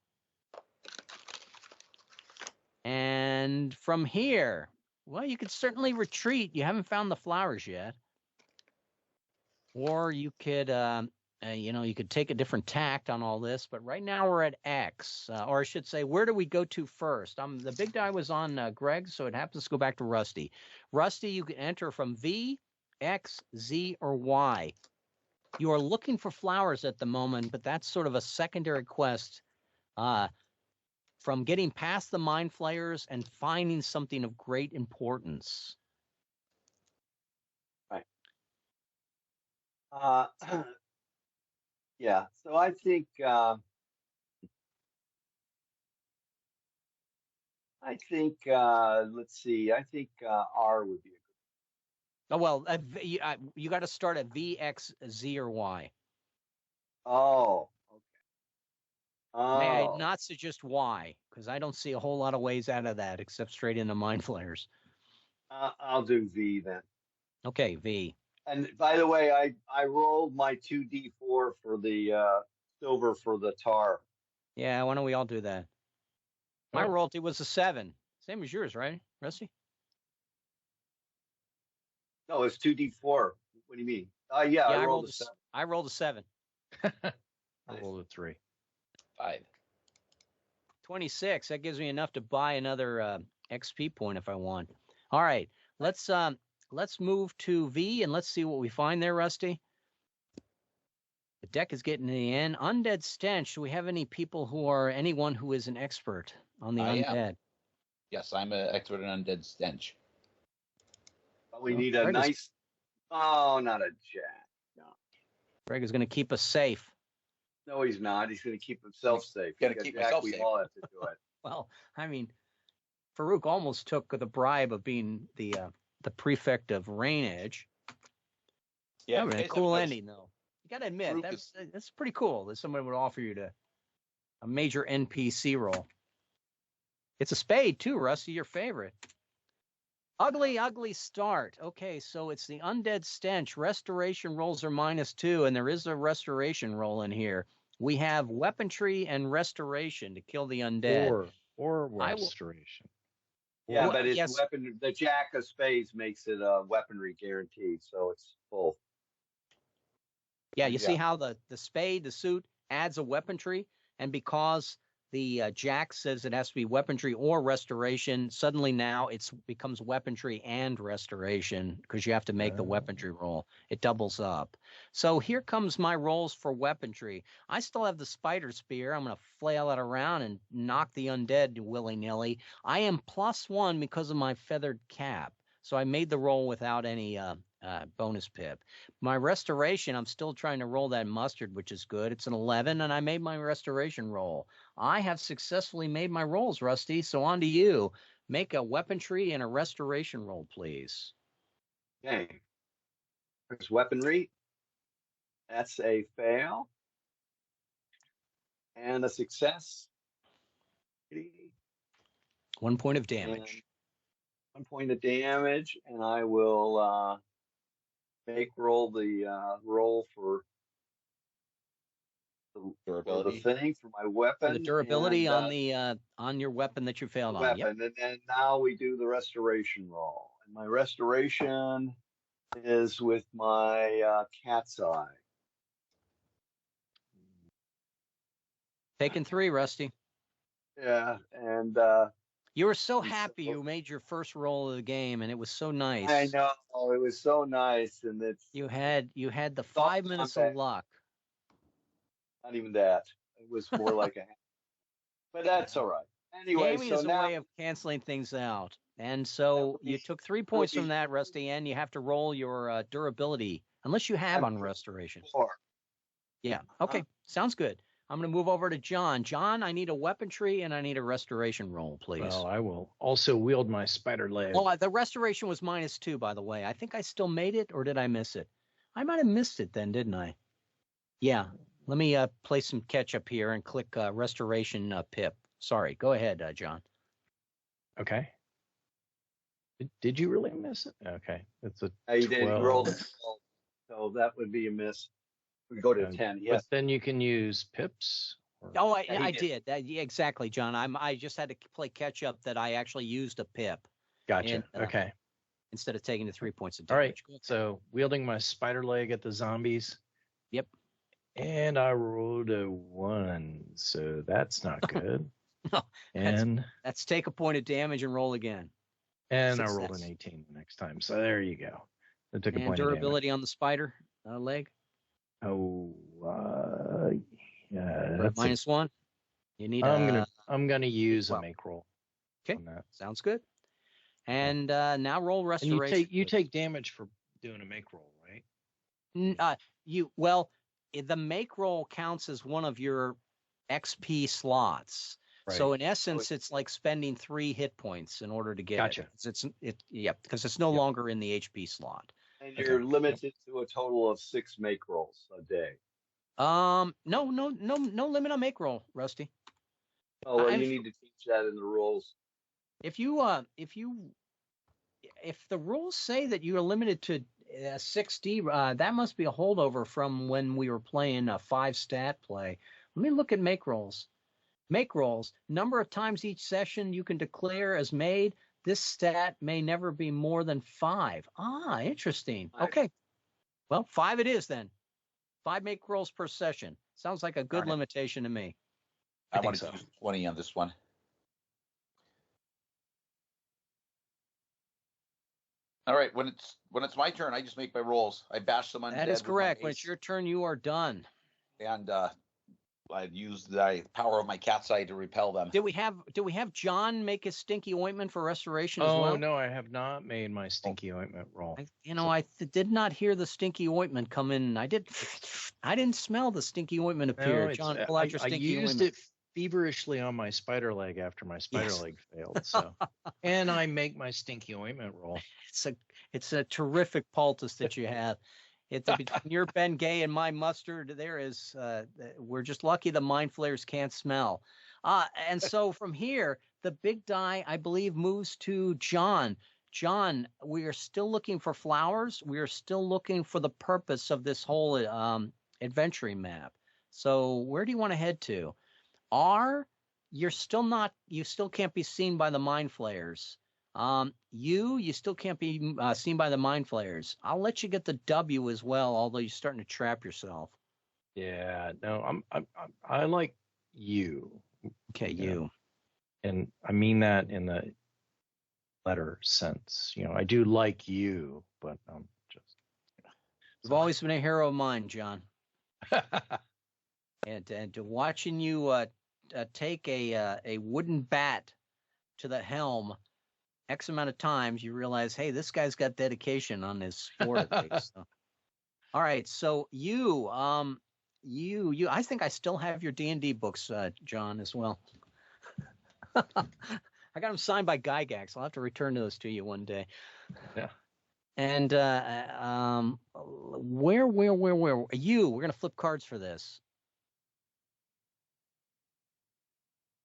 And from here, well, you could certainly retreat. You haven't found the flowers yet. Or you could, you could take a different tact on all this. But right now we're at X. Or I should say, where do we go to first? The big die was on Greg, so it happens to go back to Rusty. Rusty, you can enter from V, X, Z, or Y. You are looking for flowers at the moment, but that's sort of a secondary quest from getting past the mind flayers and finding something of great importance. Right. Yeah. So I think let's see. I think R would be a good. Oh well, you got to start at V, X, Z, or Y. Oh. Okay. May I Oh. not suggest Y, because I don't see a whole lot of ways out of that except straight into mind flayers. I'll do V then. Okay, V. And by the way, I rolled my 2d4 for the silver for the tar. Yeah, why don't we all do that? My royalty was a 7. Same as yours, right, Rusty? No, it's 2d4. What do you mean? Yeah, I rolled a 7. I rolled a 7. I rolled a 3. 5. 26. That gives me enough to buy another XP point if I want. All right, let's move to V and let's see what we find there, Rusty. The deck is getting to the end. Undead stench. Do we have any people anyone who is an expert on the undead? Am. Yes, I'm an expert in undead stench. But we need a nice. Oh, not a jack. No. Greg is going to keep us safe. No, he's not. He's going to keep himself safe. Going to keep himself safe. We all have to do it. Well, I mean, Farouk almost took the bribe of being the prefect of Rain Edge. Yeah, that would have been a cool ending, though. You got to admit, that's pretty cool that somebody would offer you a major NPC role. It's a spade, too, Rusty, your favorite. Ugly, ugly start. Okay, so it's the undead stench. Restoration rolls are -2, and there is a restoration roll in here. We have weaponry and restoration to kill the undead. Or restoration. Yeah, but it's weapon. The Jack of Spades makes it a weaponry guaranteed, so it's full. Yeah, you see how the spade, the suit, adds a weaponry, and because the Jack says it has to be weaponry or restoration, suddenly now it becomes weaponry and restoration because you have to make the weaponry roll. It doubles up. So here comes my rolls for weaponry. I still have the spider spear. I'm going to flail it around and knock the undead willy-nilly. I am +1 because of my feathered cap. So I made the roll without any bonus pip. My restoration, I'm still trying to roll that mustard, which is good. It's an 11, and I made my restoration roll. I have successfully made my rolls, Rusty, so on to you. Make a weaponry and a restoration roll, please. Okay. There's weaponry. That's a fail. And a success. 1 point of damage. 1 point of damage, and I will roll the roll for the durability thing for my weapon. For the durability on your weapon that you failed on. Yep. And then now we do the restoration roll. And my restoration is with my cat's eye. Taking 3, Rusty. Yeah, and you were so happy you made your first roll of the game, and it was so nice. I know. It was so nice, and it's you had the 5 minutes of luck. Not even that. It was more like a. But that's all right. Anyway, gaming is a way of canceling things out, and so you took 3 points from that, Rusty, and you have to roll your durability unless you have on restoration. 4. Yeah. Okay. Sounds good. I'm going to move over to John. John, I need a weaponry and I need a restoration roll, please. Well, I will also wield my spider leg. Oh, the restoration was -2, by the way. I think I still made it, or did I miss it? I might have missed it then, didn't I? Yeah. Let me play some catch up here and click restoration pip. Sorry. Go ahead, John. Okay. Did you really miss it? Okay. It's a you didn't roll the 12, so that would be a miss. We go to 10, yes. But then you can use pips. Oh, I did. Yeah, exactly, John. I just had to play catch up that I actually used a pip. Gotcha. And, okay. Instead of taking the 3 points of damage. All right. So wielding my spider leg at the zombies. Yep. And I rolled a 1, so that's not good. No, and that's take a point of damage and roll again. And success. I rolled an 18 the next time. So there you go. I took a point durability on the spider leg. Oh, yeah. That's -1. You need. I'm gonna use a 12. make roll. Okay, On that. sounds good. And now roll restoration. And you take damage for doing a make roll, right? The make roll counts as one of your XP slots. Right. So in essence, it's like spending 3 hit points in order to get it. Because it's no longer in the HP slot. And you're limited to a total of 6 make rolls a day. No limit on make roll, Rusty. Oh, well, you need to teach that in the rules. If the rules say that you are limited to 6D, that must be a holdover from when we were playing a 5-stat play. Let me look at make rolls. Make rolls. Number of times each session you can declare as made. This stat may never be more than 5. Interesting. Nice. Okay. Well, 5 it is then. 5 make rolls per session. Sounds like a good limitation to me. I want to use 20 on this one. All right, when it's my turn, I just make my rolls. I bash some undead. That is correct. When it's your turn, you are done. And I use the power of my cat's eye to repel them. Do we have John make his stinky ointment for restoration as well? Oh no, I have not made my stinky ointment roll. I did not hear the stinky ointment come in. I didn't smell the stinky ointment appear. No, John, pull out your stinky ointment. I used it feverishly on my spider leg after my spider leg failed. So, and I make my stinky ointment roll. It's a terrific poultice that you have. Between your Ben Gay and my mustard, we're just lucky the mind flayers can't smell. And so from here, the big die, I believe, moves to John. John, we are still looking for flowers. We are still looking for the purpose of this whole adventuring map. So where do you want to head to? You still can't be seen by the mind flayers. You still can't be seen by the mind flayers. I'll let you get the W as well, although you're starting to trap yourself. Yeah, no, I like you. Okay, you. And I mean that in the letter sense. I do like you, but You've always been a hero of mine, John. and watching you take a wooden bat to the helm X amount of times, you realize, hey, this guy's got dedication on his sport. So. All right, so you, I think I still have your D&D books, John, as well. I got them signed by Gygax. I'll have to return those to you one day. Yeah. And where are you? We're gonna flip cards for this.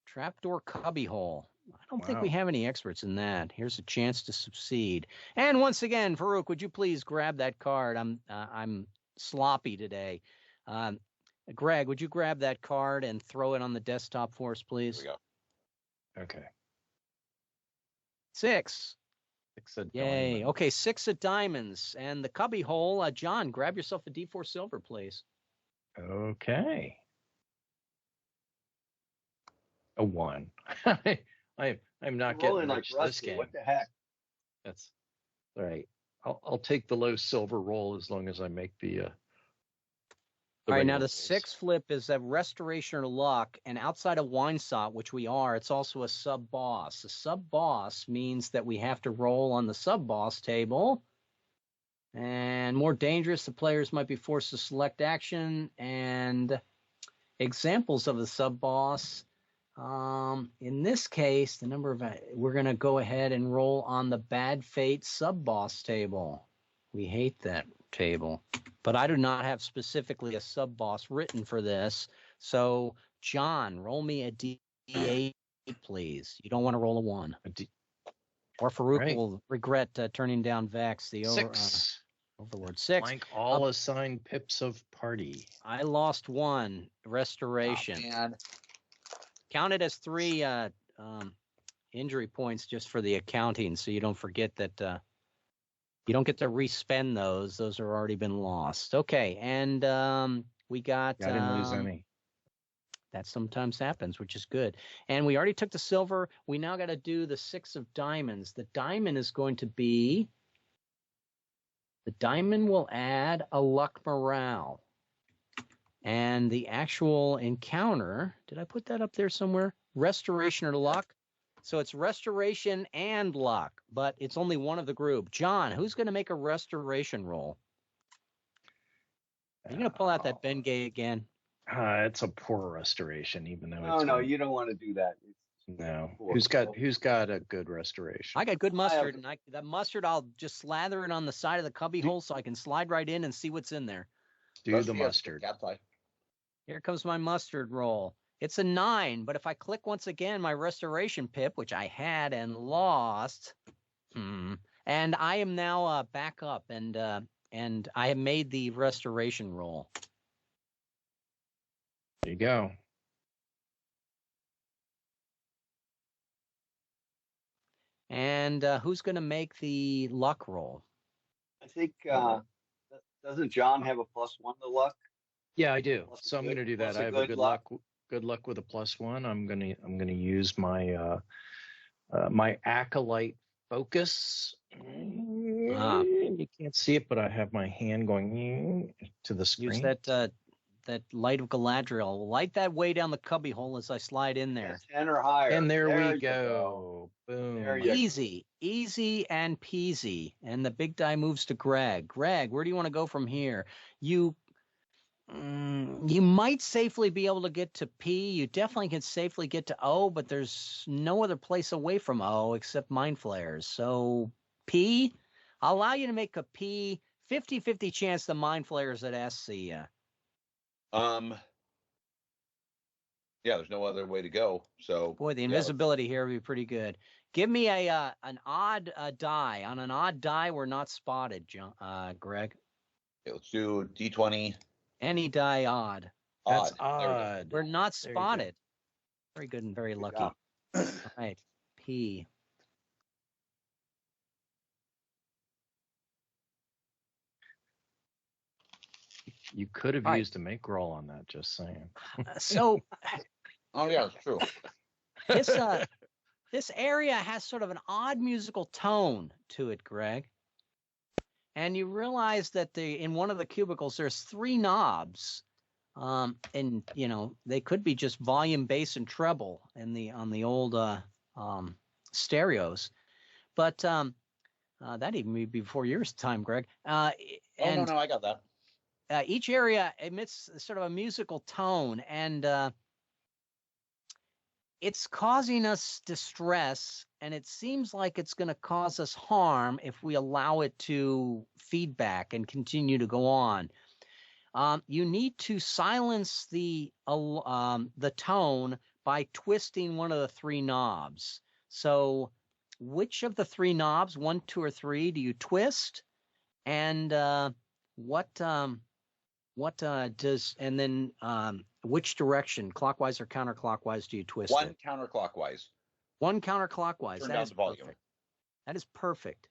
Trapdoor cubbyhole. I don't think we have any experts in that. Here's a chance to succeed. And once again, Farouk, would you please grab that card? I'm sloppy today. Greg, would you grab that card and throw it on the desktop for us, please? Here we go. Okay. 6. 6 of Yay. diamonds. Okay, 6 of diamonds. And the cubby hole, John, grab yourself a D4 silver, please. Okay. A 1. I'm not getting like rich Rusty. this game. What the heck? That's all right. I'll take the low silver roll as long as I make the all right, now the rolls. 6 flip is a restoration or luck, and outside of Winesot, which we are, it's also a sub-boss. A sub-boss means that we have to roll on the sub-boss table. And more dangerous, the players might be forced to select action. And examples of the sub-boss, in this case, we're going to go ahead and roll on the Bad Fate sub-boss table. We hate that table. But I do not have specifically a sub-boss written for this. So, John, roll me a D8, please. You don't want to roll a 1. Or Farouk will regret turning down Vex, the 6. Overlord. 6. Blank all assigned pips of party. I lost 1. Restoration. Oh, man. Count it as 3 injury points just for the accounting, so you don't forget that you don't get to respend those. Those have already been lost. Okay, and we got... I didn't lose any. That sometimes happens, which is good. And we already took the silver. We now got to do the 6 of diamonds. The diamond is going to be... The diamond will add a luck morale. And the actual encounter, did I put that up there somewhere? Restoration or luck. So it's restoration and luck, but it's only one of the group. John, who's going to make a restoration roll? Are you going to pull out that Bengay again? It's a poor restoration, even though it's no, you don't want to do that. No. Who's got a good restoration? I got good mustard, and that mustard, I'll just slather it on the side of the cubby hole so I can slide right in and see what's in there. Do the mustard. Here comes my mustard roll. It's a 9, but if I click once again my restoration pip, which I had and lost, and I am now back up, and I have made the restoration roll. There you go. And who's going to make the luck roll? I think, doesn't John have a +1 to luck? Yeah, I do. So I'm going to do that. I have a good luck. Good luck with a +1. I'm gonna use my my acolyte focus. You can't see it, but I have my hand going to the screen. Use that light of Galadriel. Light that way down the cubby hole as I slide in there. 10 or higher. And there we go. Boom. Easy and peasy. And the big die moves to Greg. Greg, where do you want to go from here? You might safely be able to get to P. You definitely can safely get to O, but there's no other place away from O except Mind Flayers. So P, I'll allow you to make a P. 50-50 chance the Mind Flayers at S see ya. Yeah, there's no other way to go. So boy, the invisibility here would be pretty good. Give me an odd die. On an odd die, we're not spotted, Greg. Okay, let's do D20. Any die odd. That's odd. We're not spotted. Very good and very lucky. All right, P. You could have used a make roll on that, just saying. So, oh yeah, it's true. This area has sort of an odd musical tone to it, Greg. And you realize that in one of the cubicles there's 3 knobs, and they could be just volume, bass, and treble on the old stereos, but that even may be before your time, Greg. No, I got that. Each area emits sort of a musical tone, and it's causing us distress, and it seems like it's going to cause us harm if we allow it to feedback and continue to go on. You need to silence the tone by twisting one of the 3 knobs. So which of the 3 knobs, 1, 2, or 3, do you twist? And which direction, clockwise or counterclockwise, do you twist One it? counterclockwise. One counterclockwise. Turn down the volume. That is perfect.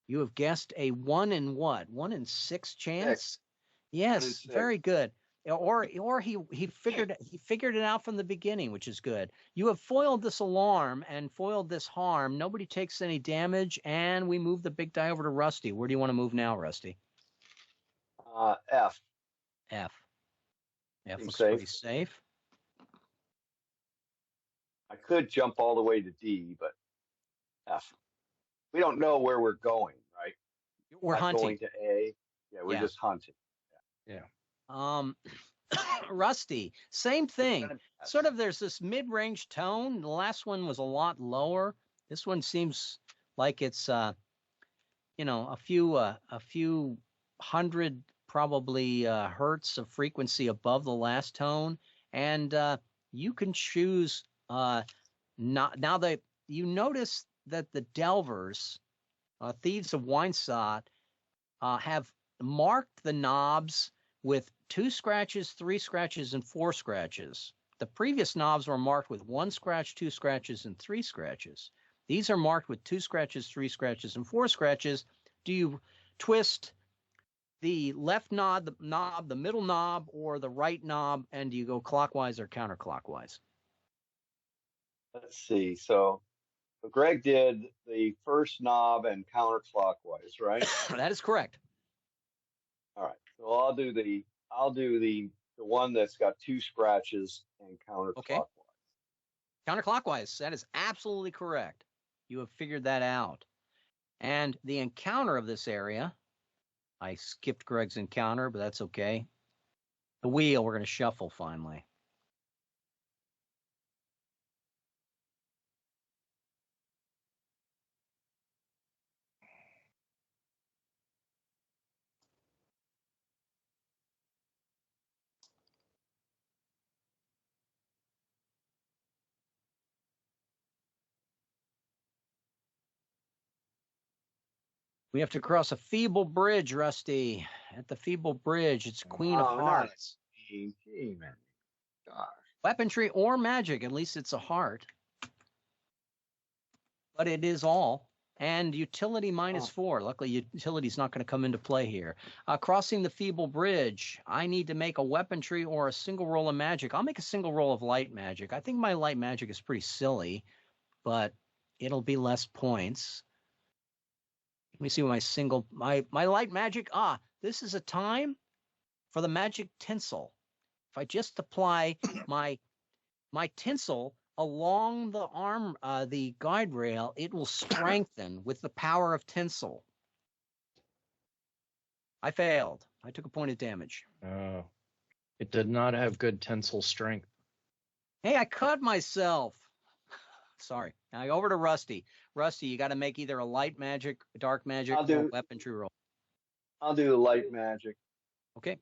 You have guessed a 1 in what? 1 in 6 chance? 6. Yes, very good. Or he figured it out from the beginning, which is good. You have foiled this alarm and foiled this harm. Nobody takes any damage, and we move the big die over to Rusty. Where do you want to move now, Rusty? F. F. F looks safe. pretty safe. I could jump all the way to D, but F. We don't know where we're going, right? We're hunting. Going to A. Yeah, we're just hunting. Yeah. Rusty, same thing. Sort of there's this mid-range tone. The last one was a lot lower. This one seems like it's a few hundred probably hertz of frequency above the last tone, and you can choose now that you notice that the Delvers, Thieves of Winesot, have marked the knobs with 2 scratches, 3 scratches, and 4 scratches. The previous knobs were marked with 1 scratch, 2 scratches, and 3 scratches. These are marked with 2 scratches, 3 scratches, and 4 scratches. Do you twist the left knob, the middle knob, or the right knob, and do you go clockwise or counterclockwise? Let's see. So Greg did the first knob and counterclockwise, right? That is correct. All right. So I'll do the the one that's got 2 scratches and counterclockwise. Okay. Counterclockwise. That is absolutely correct. You have figured that out. And the encounter of this area, I skipped Greg's encounter, but that's okay. The wheel, we're going to shuffle finally. We have to cross a feeble bridge, Rusty. At the feeble bridge, it's Queen of Hearts. Man. Gosh. Weaponry or magic, at least it's a heart. But it is all. And utility -4. Luckily, utility's not going to come into play here. Crossing the feeble bridge, I need to make a weaponry or a single roll of magic. I'll make a single roll of light magic. I think my light magic is pretty silly, but it'll be less points. Let me see what my light magic. This is a time for the magic tinsel. If I just apply my tinsel along the arm, the guide rail, it will strengthen with the power of tinsel. I failed. I took a point of damage. Oh, it did not have good tensile strength. Hey, I cut myself. Sorry. Now over to Rusty. Rusty, you got to make either a light magic, dark magic, or a weaponry roll. I'll do the light magic. Okay.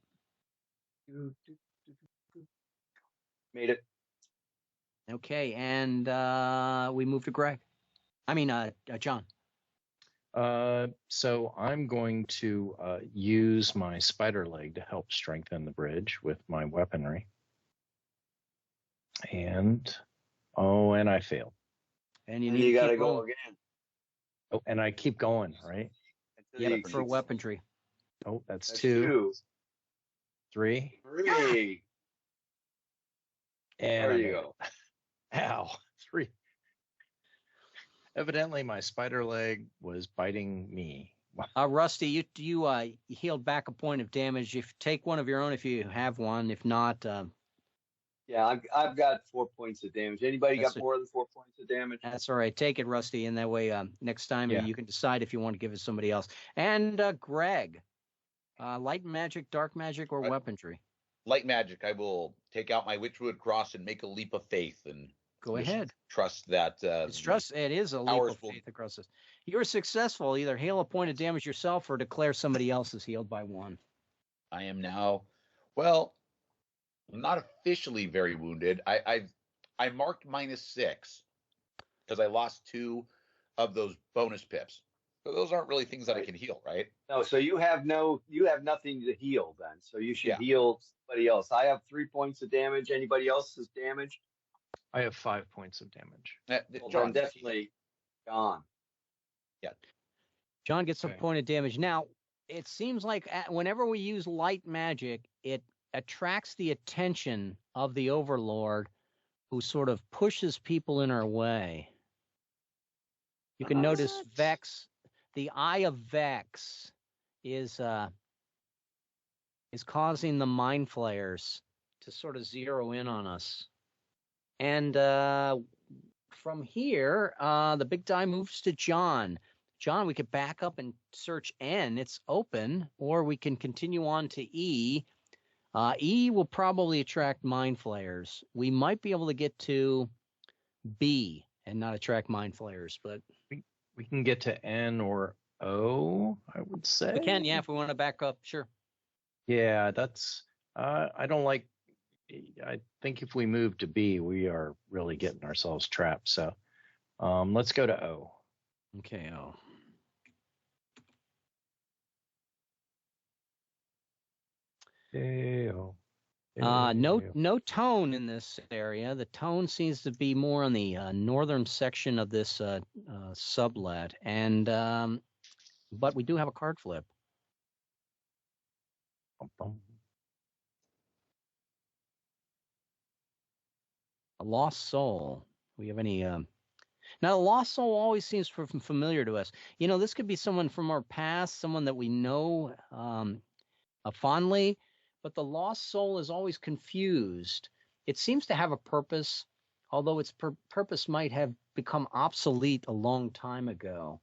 Made it. Okay, and we move to Greg. I mean, John. So I'm going to use my spider leg to help strengthen the bridge with my weaponry. And I failed. And you got to go again. Oh, and I keep going, right? Yeah, for weaponry. Oh, that's 2. 3. 3. And there you go. Ow. 3. Evidently, my spider leg was biting me. Rusty, you healed back a point of damage. If take one of your own, if you have one. If not, yeah, I've got 4 points of damage. Anybody got more than 4 points of damage? That's all right. Take it, Rusty, and that way next time you can decide if you want to give it to somebody else. And Greg, light magic, dark magic, or weaponry? Light magic. I will take out my Witchwood cross and make a leap of faith and go ahead. Trust that. It is a leap of faith across this. You're successful. Either heal a point of damage yourself or declare somebody else is healed by 1. I am now. Well, I'm not officially very wounded. I marked -6 because I lost 2 of those bonus pips. So those aren't really things that I can heal, right? No, so you have nothing to heal then. So you should heal somebody else. I have 3 points of damage. Anybody else is damaged? I have 5 points of damage. John, definitely gone. Yeah. John gets a point of damage. Now, it seems like whenever we use light magic, it attracts the attention of the Overlord, who sort of pushes people in our way. You can notice Vex. The Eye of Vex is causing the Mind Flayers to sort of zero in on us. And from here, the big die moves to John. John, we could back up and search N. It's open. Or we can continue on to E. E will probably attract Mind Flayers. We might be able to get to B and not attract Mind Flayers, but we can get to N or O, I would say. We can, if we want to back up, sure. Yeah, that's I don't like. I think if we move to B, we are really getting ourselves trapped. So let's go to O. Okay, O. No tone in this area. The tone seems to be more on the northern section of this sublet, and but we do have a card flip. A lost soul. We have any? Now, the lost soul always seems familiar to us. This could be someone from our past, someone that we know fondly. but the lost soul is always confused. It seems to have a purpose, although its purpose might have become obsolete a long time ago.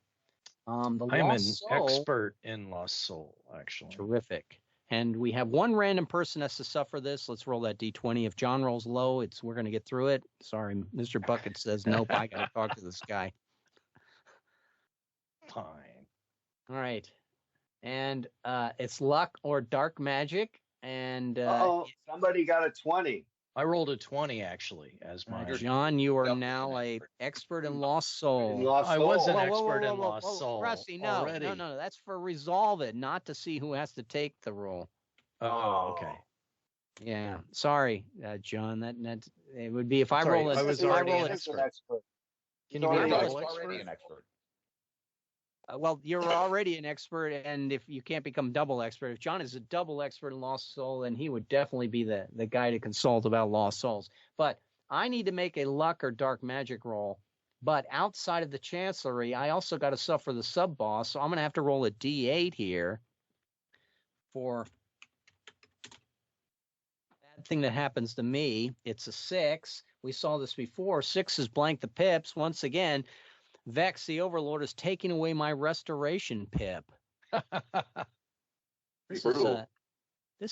I'm an expert in lost soul, actually. Terrific. And we have one random person has to suffer this. Let's roll that D20. If John rolls low, we're going to get through it. Sorry, Mr. Bucket says, nope, I got to talk to this guy. Fine. All right. And it's luck or dark magic. And somebody got a 20. I rolled a 20 actually as mine. John, you are now an expert in lost soul. I was an expert in lost soul. Rusty, no. That's for resolve it, not to see who has to take the roll. Oh, okay. Yeah, sorry, John. That it would be if I roll. I was already an expert. Can you be an expert? Well, you're already an expert, and if you can't become double expert, if John is a double expert in lost soul, then he would definitely be the guy to consult about lost souls. But I need to make a luck or dark magic roll. But outside of the chancellery, I also got to suffer the sub boss, so I'm going to have to roll a D8 here for that thing that happens to me. It's a 6. We saw this before. 6 is blank the pips. Once again, Vex, the Overlord, is taking away my restoration pip. This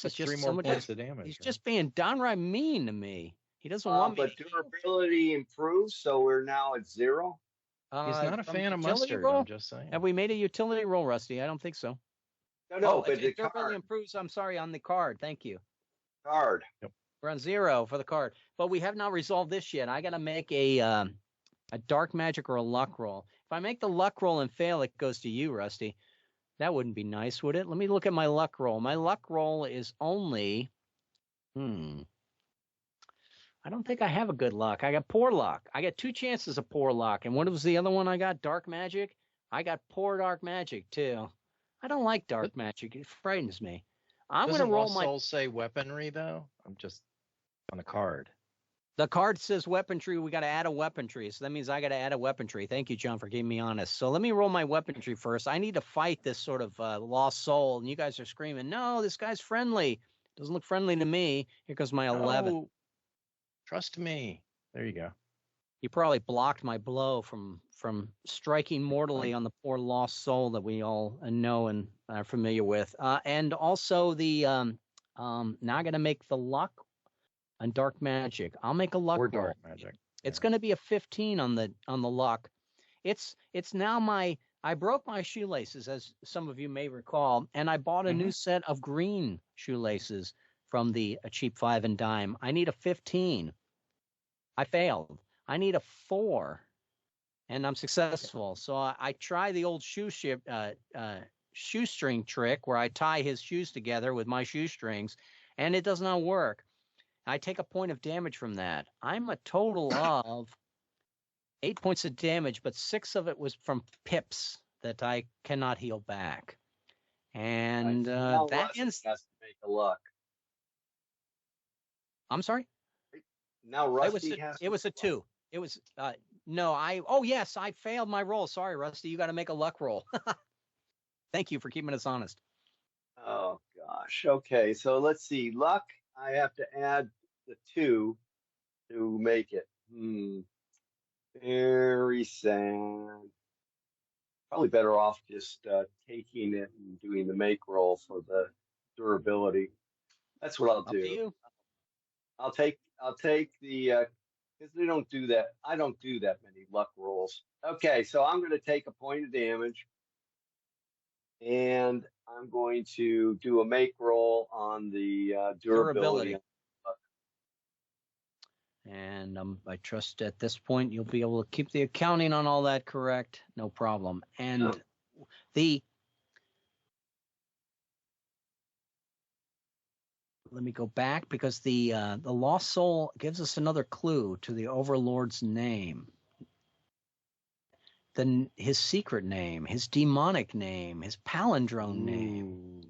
is just 3 more points of damage. He's just being downright mean to me. He doesn't want me. But durability improves, so we're now at 0. He's not a fan of mustard. I'm just saying. Have we made a utility roll, Rusty? I don't think so. No, but the durability card improves. I'm sorry, on the card. Thank you. Card. Yep. We're on 0 for the card, but we have not resolved this yet. I got to make a dark magic or a luck roll. If I make the luck roll and fail, it goes to you, Rusty. That wouldn't be nice, would it? Let me look at my luck roll. My luck roll is only, I don't think I have a good luck. I got poor luck. I got 2 chances of poor luck. And what was the other one I got? Dark magic? I got poor dark magic, too. I don't like dark magic. It frightens me. I'm going to roll my... Soul say weaponry, though? I'm just on the card. The card says weaponry. We got to add a weaponry. So that means I got to add a weaponry. Thank you, John, for keeping me honest. So let me roll my weaponry first. I need to fight this sort of lost soul. And you guys are screaming, no, this guy's friendly. Doesn't look friendly to me. Here goes my 11. Oh, trust me. There you go. You probably blocked my blow from striking mortally on the poor lost soul that we all know and are familiar with. And also the now I got to make the luck on dark magic. I'll make a luck or roll. Dark magic. It's going to be a 15 on the luck. It's now I broke my shoelaces, as some of you may recall, and I bought a new set of green shoelaces from the cheap 5 and dime. I need a 15. I failed. I need a 4, and I'm successful. So I try the old shoestring trick where I tie his shoes together with my shoestrings, and it does not work. I take a point of damage from that. I'm a total of 8 points of damage, but 6 of it was from pips that I cannot heal back. And that ends. Has to make a luck. I'm sorry? Now Rusty has. It was a 2. It was no. Oh yes, I failed my roll. Sorry, Rusty. You got to make a luck roll. Thank you for keeping us honest. Oh gosh. Okay, so let's see. Luck. I have to add the 2 to make it. Very sad. Probably better off just taking it and doing the make roll for the durability. That's what I'll do. Up to you. I'll take the because they don't do that. I don't do that many luck rolls. Okay, so I'm going to take a point of damage, and I'm going to do a make roll on the durability. And I trust at this point you'll be able to keep the accounting on all that correct. No problem. And let me go back because the lost soul gives us another clue to the Overlord's name. His secret name, his demonic name, his palindrome name.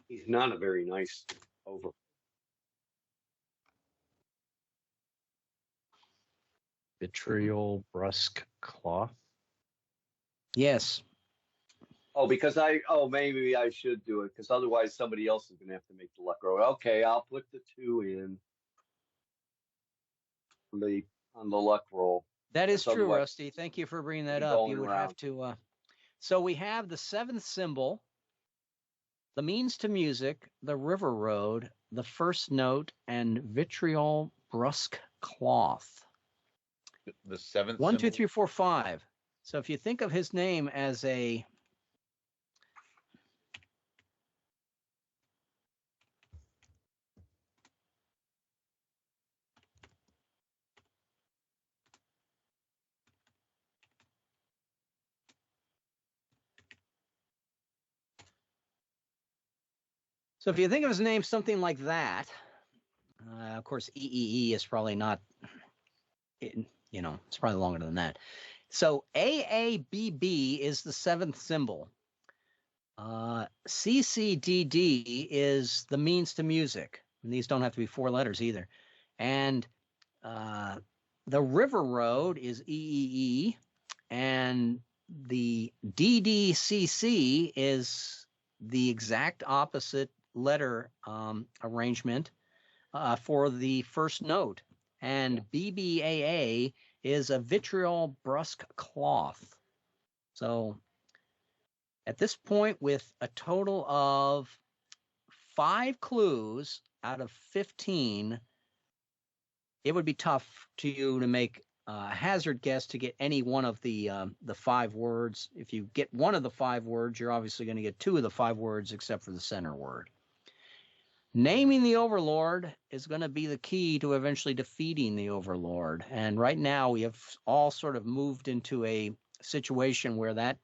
He's not a very nice Overlord. Vitriol brusque cloth. Yes. Oh, because maybe I should do it because otherwise somebody else is going to have to make the luck roll. Okay, I'll put the 2 in on the luck roll. That is true, Rusty. Thank you for bringing that up. You would have to. So we have the 7th symbol, the means to music, the river road, the first note, and vitriol brusque cloth. The 7th. 1, 2, 3, 4, 5. So if you think of his name as a So if you think of his name something like that, of course, EEE is probably not, it's probably longer than that. So AABB is the 7th symbol. CCDD is the means to music. And these don't have to be 4 letters either. And the river road is EEE. And the DDCC is the exact opposite letter arrangement for the first note, and BBAA is a vitriol brusque cloth. So at this point, with a total of 5 clues out of 15, it would be tough to you to make a hazard guess to get any one of the 5 words. If you get one of the 5 words, you're obviously going to get 2 of the 5 words except for the center word. Naming the Overlord is going to be the key to eventually defeating the Overlord. And right now we have all sort of moved into a situation where that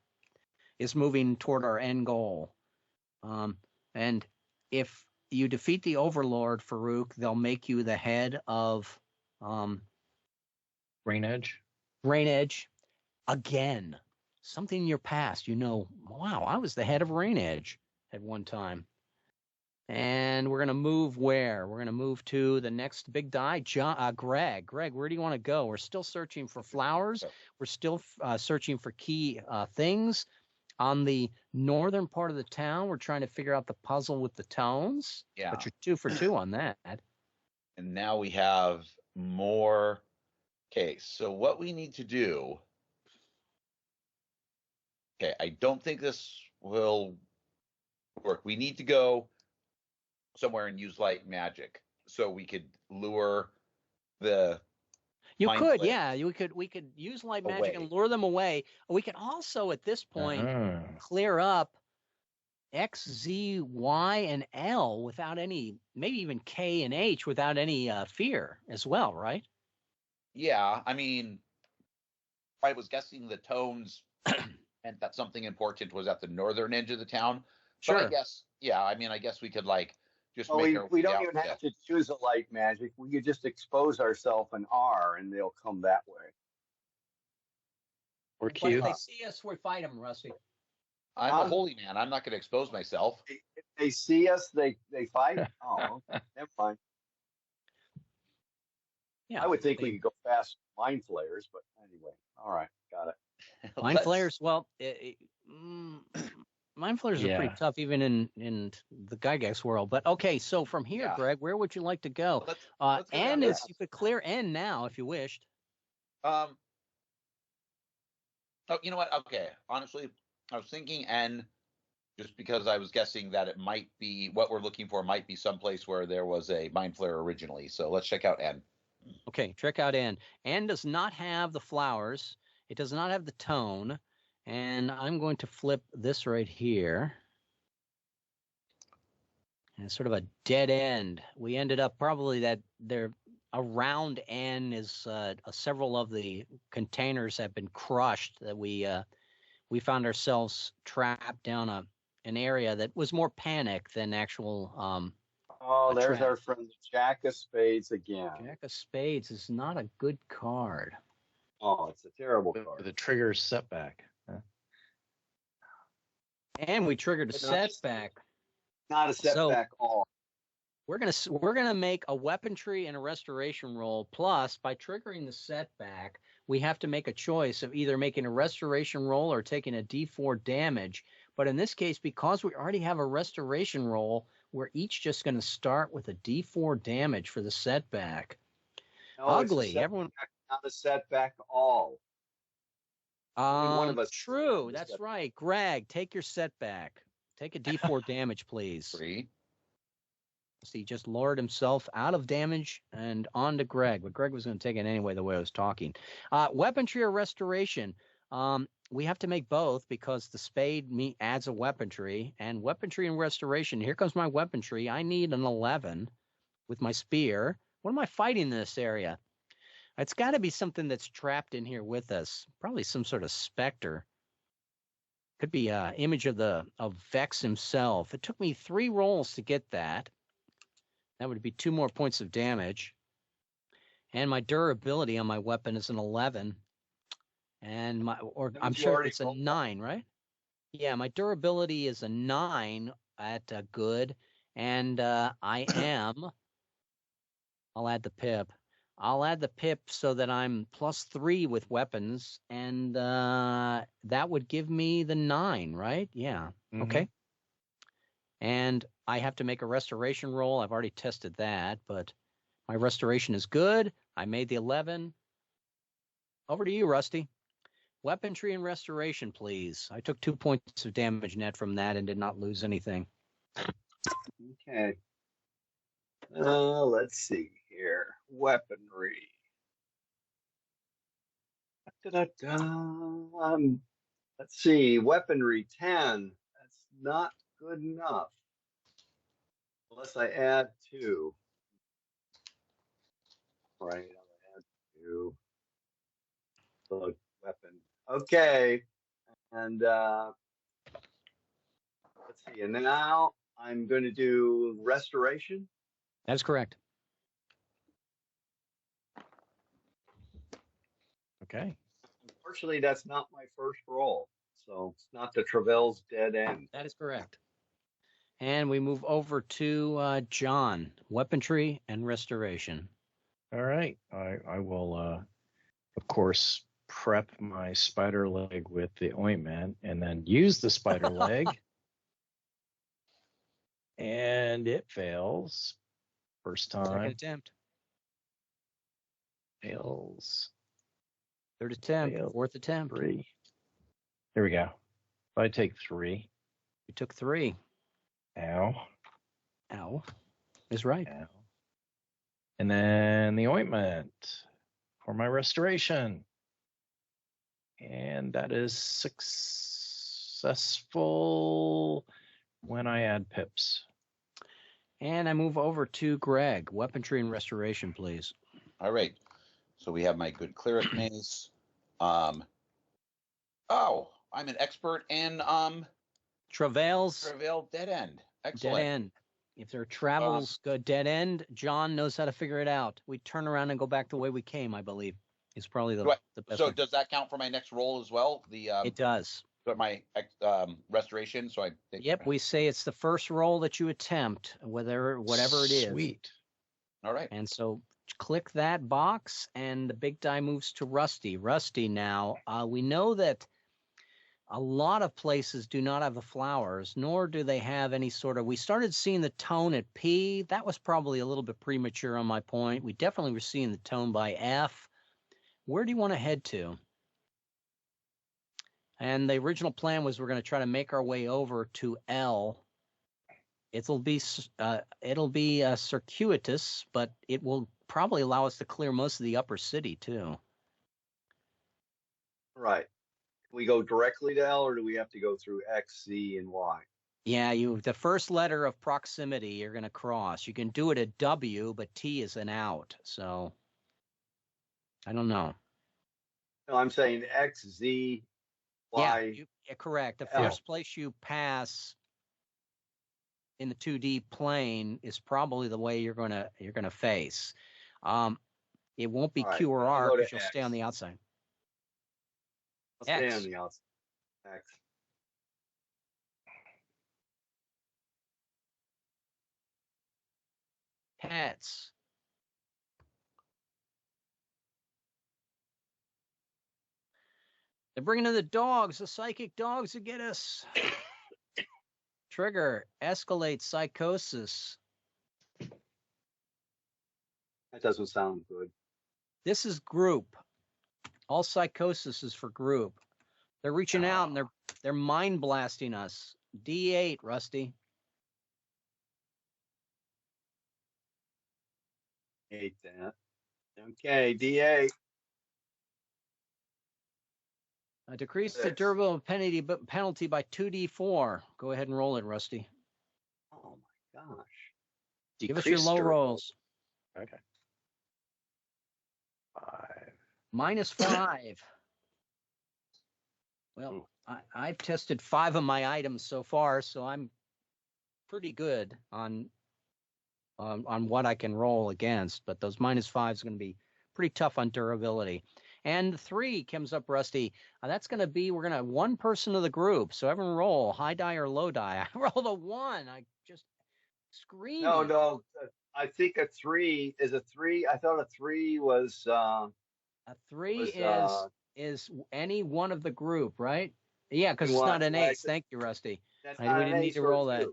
is moving toward our end goal. And if you defeat the Overlord, Farouk, they'll make you the head of Rain Edge. Rain Edge again. Something in your past, wow, I was the head of Rain Edge at one time. And we're going to move where? We're going to move to the next big die. Greg, where do you want to go? We're still searching for flowers. We're still searching for key things. On the northern part of the town, we're trying to figure out the puzzle with the tones. Yeah. But you're 2 for 2 on that. And now we have more. Okay, so what we need to do. Okay, I don't think this will work. We need to go somewhere and use light magic so we could lure the we could use light magic and lure them away. We could also at this point clear up X, Z, Y, and L without any, maybe even K and H without any fear as well, right? Yeah, I mean, I was guessing the tones meant that something important was at the northern edge of the town. Sure. But I guess we could just we don't even have to choose a light magic. We could just expose ourselves an R, and they'll come that way. Or Q. If they see us, we fight them, Rusty. I'm a holy man. I'm not going to expose myself. If they see us, they fight. Oh, never mind. Yeah, I would think we could go past mind flayers, but anyway, all right, got it. Mind flayers. Well, mind flayers are pretty tough, even in the Gygax world. But okay, so from here, Greg, where would you like to go? Let's N is you could clear N now if you wished. Oh, you know what? Okay, honestly, I was thinking N, just because I was guessing that it might be what we're looking for. Might be someplace where there was a mind flare originally. So let's check out N. Okay, check out N. N does not have the flowers. It does not have the tone. And I'm going to flip this right here. And it's sort of a dead end. We ended up probably that there around N is several of the containers have been crushed, that we found ourselves trapped down an area that was more panic than actual there's our friend the Jack of Spades again. Jack of Spades is not a good card. Oh, it's a terrible card. The trigger setback. And we triggered a setback. Not a setback all. we're gonna make a weaponry and a restoration roll. Plus, by triggering the setback, we have to make a choice of either making a restoration roll or taking a D4 damage. But in this case, because we already have a restoration roll, we're each just going to start with a D4 damage for the setback. No, Ugly. Setback, everyone. Not a setback all. Only one of us. True. That's right. Greg, take your setback. Take a D4 damage, please. 3. So he just lowered himself out of damage and on to Greg. But Greg was going to take it anyway, the way I was talking. Weaponry or restoration. We have to make both because the spade adds a weaponry. And weaponry and restoration. Here comes my weaponry. I need an 11 with my spear. What am I fighting in this area? It's got to be something that's trapped in here with us. Probably some sort of specter. Could be an image of Vex himself. It took me 3 rolls to get that. That would be 2 more points of damage. And my durability on my weapon is an 11. And I'm sure it's a 9, right? Yeah, my durability is a 9 at good. And I'll add the pip. I'll add the pip so that I'm +3 with weapons. And that would give me the 9, right? Yeah. Mm-hmm. Okay. And I have to make a restoration roll. I've already tested that, but my restoration is good. I made the 11. Over to you, Rusty. Weaponry and restoration, please. I took 2 points of damage net from that and did not lose anything. Okay. Let's see here. Weaponry. Let's see. Weaponry 10. That's not good enough. Unless I add 2. Right, I'll add 2. The weapon. Okay. And let's see. And now I'm going to do restoration. That's correct. Okay. Unfortunately, that's not my first roll. So it's not the Travell's dead end. That is correct. And we move over to John, weaponry and restoration. All right. I will, of course, prep my spider leg with the ointment and then use the spider leg. And it fails. First time. Second attempt. Fails. Third attempt. Fails. Fourth attempt. 3. There we go. I take 3. You took 3. Ow. Ow. Is right. Ow. And then the ointment for my restoration. And that is successful when I add pips. And I move over to Greg, weaponry and restoration, please. All right. So we have my good cleric mace. I'm an expert in Travail dead end. Excellent. Dead end. If there are travels go dead end, John knows how to figure it out. We turn around and go back the way we came, I believe. Is probably the best. So one. Does that count for my next roll as well? It does. For my restoration. So I think. Yep, we say it's the first roll that you attempt, whatever it is. Sweet. All right. And so click that box, and the big die moves to Rusty. Rusty now, we know that a lot of places do not have the flowers, nor do they have any sort of... We started seeing the tone at P. That was probably a little bit premature on my point. We definitely were seeing the tone by F. Where do you want to head to? And the original plan was we're going to try to make our way over to L. It'll be circuitous, but it will probably allow us to clear most of the upper city too. Right. Can we go directly to L, or do we have to go through X, Z, and Y? Yeah, the first letter of proximity you're going to cross. You can do it at W, but T is an out. So I don't know. No, I'm saying X, Z, Y. Yeah, correct. The L. first place you pass in the 2D plane is probably the way you're gonna face. It won't be Q or R because you'll stay on the outside. I'll stay on the outside. X. Pets. They're bringing in the dogs, the psychic dogs to get us. Trigger, escalate psychosis. That doesn't sound good. This is group. All psychosis is for group. They're reaching out and they're mind blasting us. D8, Rusty. Hate that. Okay, D8. Decrease the durability penalty by 2d4. Go ahead and roll it, Rusty. Oh my gosh. Give us your low rolls. Okay. 5. -5. Well, I've tested 5 of my items so far, so I'm pretty good on what I can roll against. But those -5 is going to be pretty tough on durability. And 3 comes up, Rusty. That's going to be, we're going to have one person of the group. So everyone roll, high die or low die. I rolled a 1. I just screamed. No. I think a 3 is a 3. I thought a 3 was... a 3 is any one of the group, right? Yeah, because it's not an ace. Thank you, Rusty. We didn't need to roll that.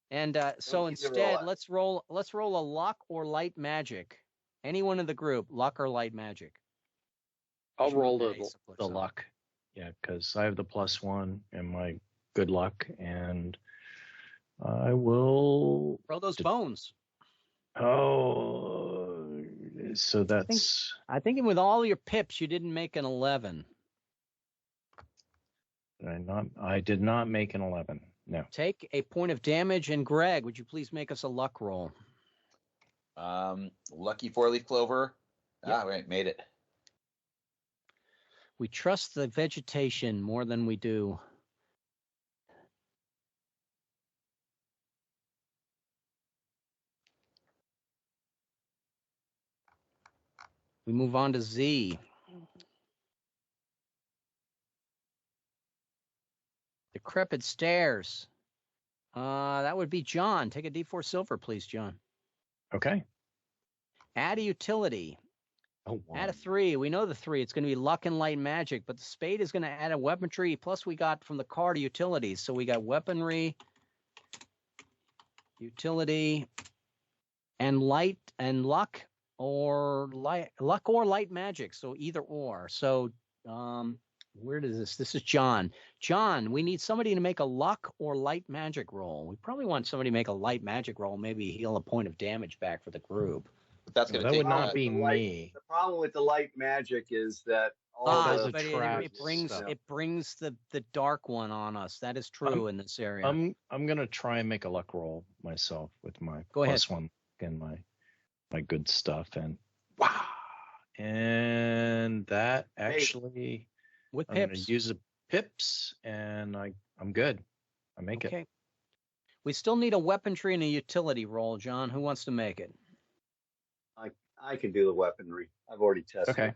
And so instead, let's roll a luck or light magic. Anyone in the group, luck or light magic. I'll roll the luck. Yeah, because I have the +1 and my good luck, and I will roll those bones. Oh, so that's. I think with all your pips, you didn't make an 11. I did not make an 11. No. Take a point of damage, and Greg, would you please make us a luck roll? Lucky 4-leaf clover. Yep. Right, made it. We trust the vegetation more than we do. We move on to Z. Decrepit stairs. That would be John. Take a D4 silver, please, John. Okay. Add a utility. Oh, wow. Add a 3. We know the 3. It's going to be luck and light magic, but the spade is going to add a weaponry. Plus, we got from the card utilities. So we got weaponry, utility, and light and luck or light magic. So either or. So where does this? This is John. John, we need somebody to make a luck or light magic roll. We probably want somebody to make a light magic roll. Maybe heal a point of damage back for the group. That's going to that would not be me. The problem with the light magic is that it brings the dark one on us. That is true in this area. I'm going to try and make a luck roll myself with my +1 and my good stuff, and wow, and that actually with I'm pips. going to use the pips, and I'm good. I make it. We still need a weaponry and a utility roll, John. Who wants to make it? I can do the weaponry. I've already tested. Okay.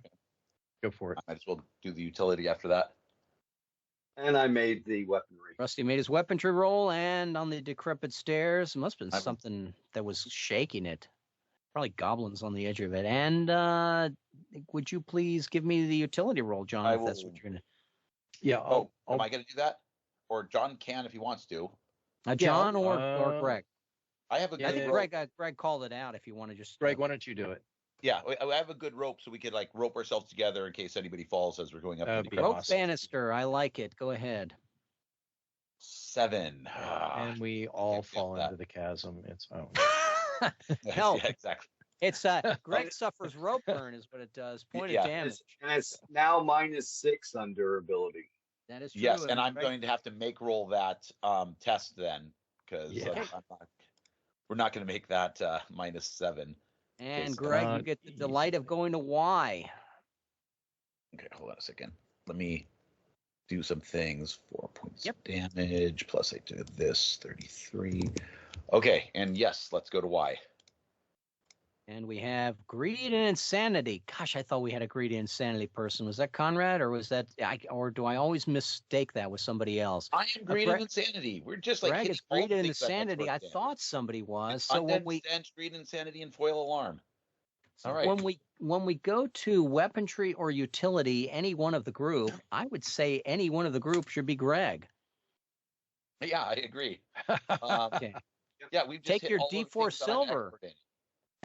Go for it. I might as well do the utility after that. And I made the weaponry. Rusty made his weaponry roll, and on the decrepit stairs, it must have been something that was shaking it. Probably goblins on the edge of it. And would you please give me the utility roll, John, if that's what you're going to... Yeah. Am I going to do that? Or John can if he wants to. John or Greg? I have a good I think Greg called it out if you want to just... Greg, why don't you do it? Yeah, I have a good rope so we could rope ourselves together in case anybody falls as we're going up. Rope banister, I like it. Go ahead. 7. And we all fall into the chasm. It's Help. Yeah, exactly. It's Greg suffers rope burn is what it does. Point of damage. And it's now -6 on durability. That is true. Yes, and I'm going to have to make roll that test then because we're not going to make that -7. And Greg, you get the delight of going to Y. Okay, hold on a second. Let me do some things. 4 points of damage, plus I did this, 33. Okay, and yes, let's go to Y. And we have greed and insanity. Gosh, I thought we had a greed and insanity person. Was that Conrad, or was that, or do I always mistake that with somebody else? I am greed and insanity. We're just like Greg, it's hitting greed and insanity. I thought somebody was. So when we greed, insanity, and foil alarm. All right. When we go to weaponry or utility, any one of the group, I would say any one of the group should be Greg. Yeah, I agree. Okay. Yeah, we take your D4 silver.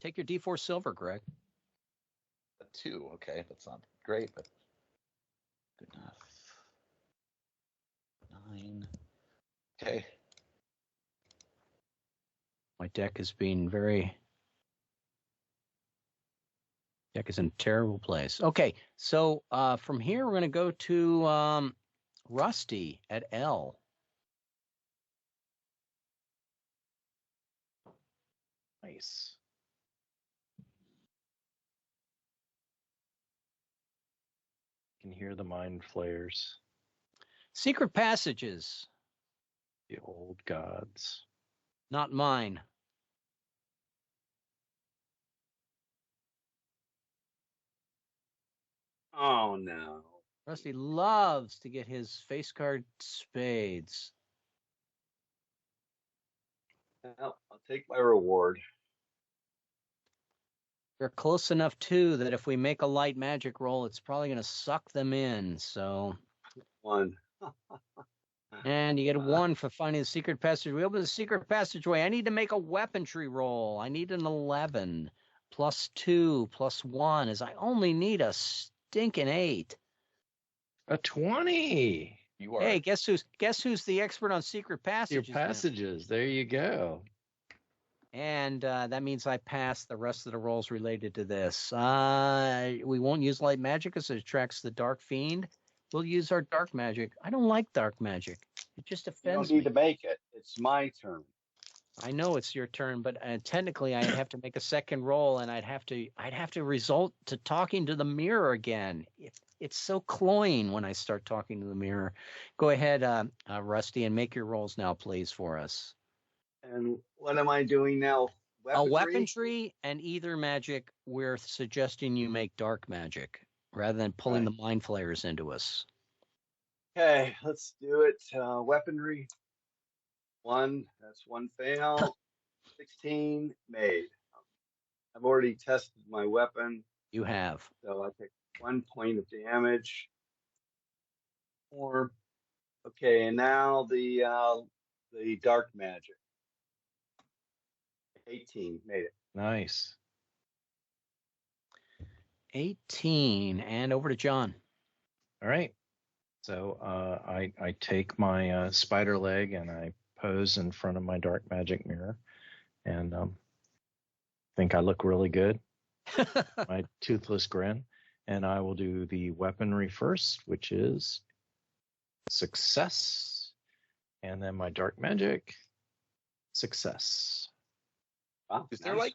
Take your D4 silver, Greg. A 2. Okay, that's not great, but good enough. 9. Okay. My deck is being very. Deck is in a terrible place. Okay, so from here we're going to go to Rusty at L. Nice. Can hear the mind flayers. Secret passages. The old gods. Not mine. Oh, no. Rusty loves to get his face card spades. Well, I'll take my reward. They're close enough, too, that if we make a light magic roll, it's probably going to suck them in, so... 1. And you get a 1 for finding the secret passage. We open the secret passageway. I need to make a weaponry roll. I need an 11. +2, +1, as I only need a stinking 8. A 20. You are. Hey, guess who's the expert on secret passages? Your passages. Now? There you go. And that means I pass the rest of the rolls related to this. We won't use light magic because it attracts the dark fiend. We'll use our dark magic. I don't like dark magic. It just offends me. You don't need to make it. It's my turn. I know it's your turn, but technically I'd have to make a second roll, and I'd have to resort to talking to the mirror again. It's so cloying when I start talking to the mirror. Go ahead, Rusty, and make your rolls now, please, for us. And what am I doing now? Weaponry? Weaponry and either magic. We're suggesting you make dark magic rather than pulling the mind flayers into us. Okay, let's do it. Weaponry. 1. That's 1 fail. 16 made. I've already tested my weapon. You have. So I take 1 point of damage. 4. Okay, and now the dark magic. 18 made it. Nice. 18, and over to John. All right. So I take my spider leg and I pose in front of my dark magic mirror, and think I look really good. My toothless grin, and I will do the weaponry first, which is success, and then my dark magic, success. Wow, is there like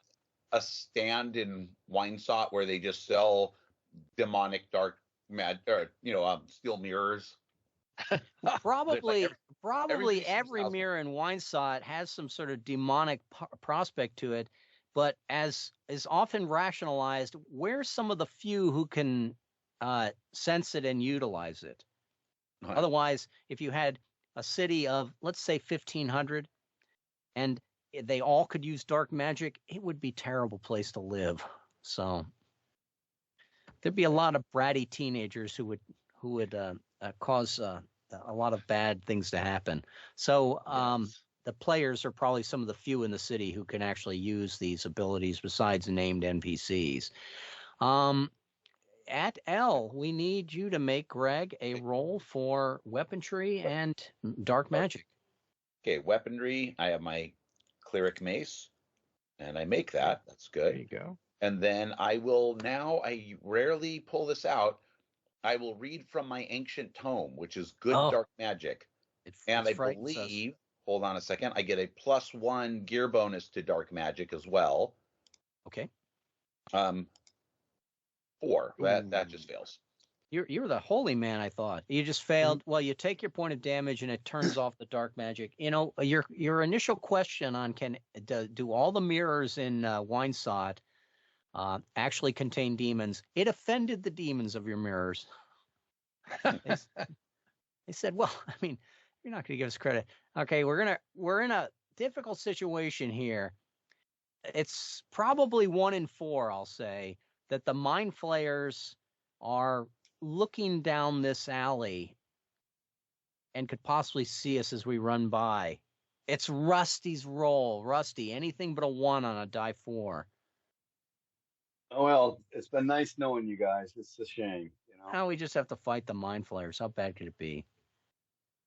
a stand in Winesaught where they just sell demonic dark steel mirrors? Probably every mirror in Winesaught has some sort of demonic prospect to it, but as is often rationalized, where's some of the few who can sense it and utilize it? Right. Otherwise, if you had a city of, let's say, 1,500, and they all could use dark magic, it would be a terrible place to live. So there'd be a lot of bratty teenagers who would cause a lot of bad things to happen. So the players are probably some of the few in the city who can actually use these abilities besides named NPCs. At L, we need you to make, Greg, a roll for weaponry and dark magic. Okay, weaponry. I have my cleric mace, and I make that. That's good. There you go. And then I rarely pull this out. I will read from my ancient tome, which is good dark magic. And I believe, hold on a second, I get a +1 gear bonus to dark magic as well. Okay. 4. That just fails. You're the holy man, I thought. You just failed. Well, you take your point of damage and it turns off the dark magic. You know, your initial question on do all the mirrors in Winesaught actually contain demons. It offended the demons of your mirrors. They said, well, I mean, you're not going to give us credit. Okay, we're in a difficult situation here. It's probably 1 in 4, I'll say, that the mind flayers are looking down this alley and could possibly see us as we run by. It's Rusty's roll. Rusty, anything but a 1 on a die 4. Oh, well, it's been nice knowing you guys. It's a shame, you know. How we just have to fight the mind flayers. How bad could it be?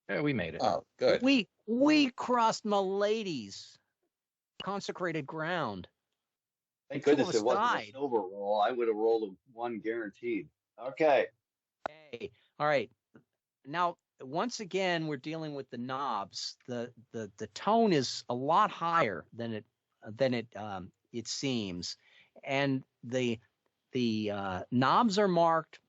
Yeah, we made it. Oh, good. We crossed Milady's consecrated ground. Thank goodness it wasn't a silver roll. I would have rolled a 1 guaranteed. Okay. Okay. All right. Now, once again, we're dealing with the knobs. The tone is a lot higher than it seems, and the knobs are marked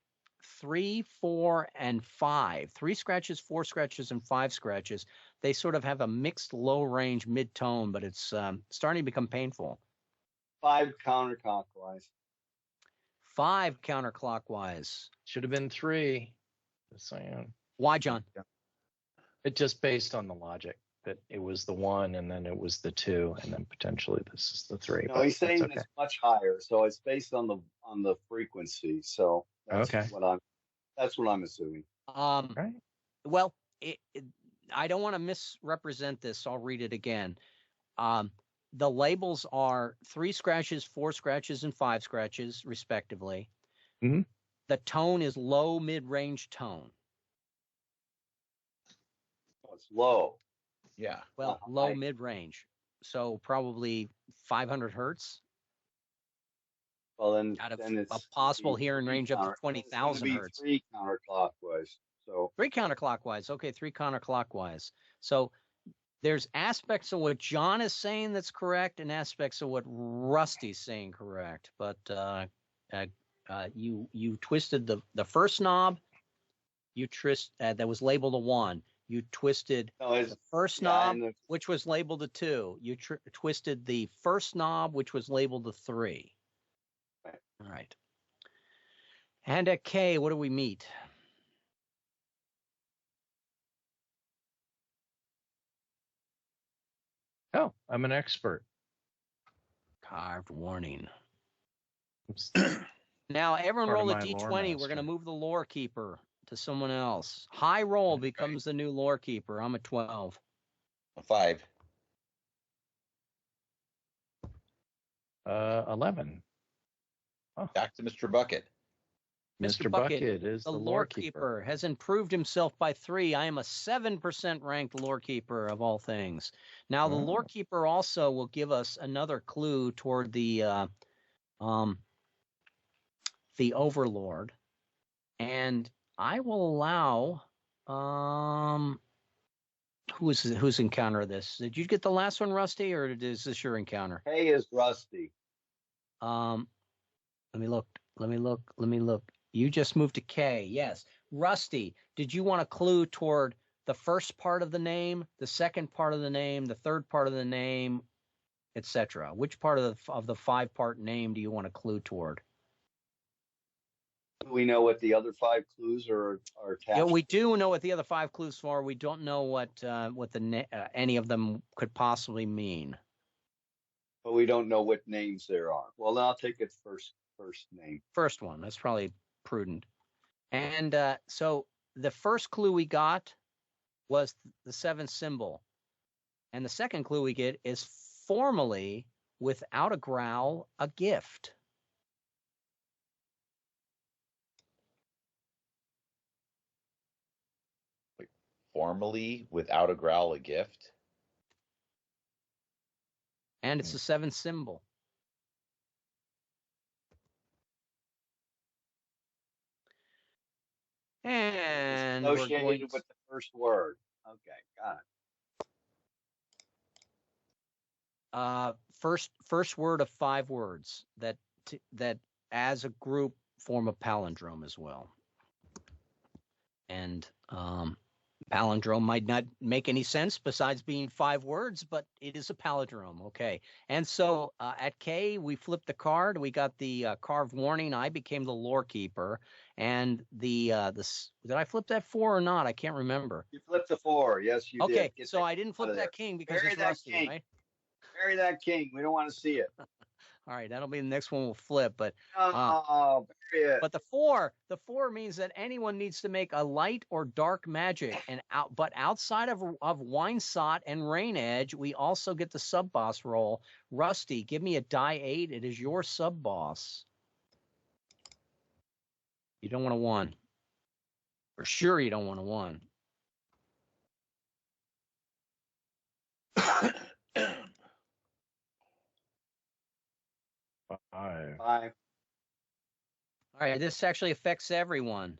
3, 4, and 5. 3 scratches, 4 scratches, and 5 scratches. They sort of have a mixed low range mid tone, but it's starting to become painful. 5 counterclockwise. 5 counterclockwise. Should have been 3. Just saying. Why, John? It just based on the logic that it was the 1 and then it was the 2 and then potentially this is the 3. No, he's saying it's much higher, so it's based on the frequency. So that's what I'm assuming. Right. Well, I don't want to misrepresent this. So I'll read it again. The labels are 3 scratches, 4 scratches, and 5 scratches, respectively. Mm-hmm. The tone is low, mid-range tone. Oh, it's low. Yeah. Well, low, mid-range. So probably 500 hertz. Well, then it's a possible hearing range up to 20,000 hertz. 3 counterclockwise. So 3 counterclockwise. Okay, 3 counterclockwise. So there's aspects of what John is saying that's correct and aspects of what Rusty's saying correct. But you twisted the first knob. That was labeled a 1. You twisted the first knob, which was labeled a 2. You twisted the first knob, which was labeled a 3. Right. All right. And at K, what do we meet? Oh, I'm an expert. Carved warning. Now, everyone roll a d20. We're going to move the lore keeper to someone else. High roll becomes the new lore keeper. I'm a 12. A 5. 11. Oh. Back to Mr. Bucket. Mr. Bucket is the lore keeper. Has improved himself by 3. I am a 7% ranked lore keeper of all things. Now, the lore keeper also will give us another clue toward the overlord, and I will allow whose encounter this? Did you get the last one, Rusty, or is this your encounter? K is Rusty. Let me look. You just moved to K. Yes. Rusty, did you want a clue toward the first part of the name, the second part of the name, the third part of the name, etc.? Which part of the 5-part name do you want a clue toward? Do we know what the other 5 clues are attached? Yeah, we do know what the other 5 clues are. We don't know what any of them could possibly mean. But we don't know what names there are. Well, then I'll take it first name. First one. That's probably prudent. And so the first clue we got was the 7th symbol. And the second clue we get is formally, without a growl, a gift. Wait, formally, without a growl, a gift? And it's the 7th symbol. And it's associated with the first word. Okay, got it. First word of 5 words that as a group form a palindrome as well. And Palindrome might not make any sense besides being 5 words, but it is a palindrome. Okay. And so at K, we flipped the card. We got the carved warning. I became the lore keeper. And did I flip that 4 or not? I can't remember. You flipped the 4. Yes, you did. Okay. So I didn't flip that king because it's rusty, right? Bury that king. We don't want to see it. All right, that'll be the next one we'll flip. But but the four means that anyone needs to make a light or dark magic, but outside of Winesot and Rain Edge, we also get the sub boss roll. Rusty, give me a die 8. It is your sub boss. You don't want a 1. For sure, you don't want a 1. Five. All right, this actually affects everyone.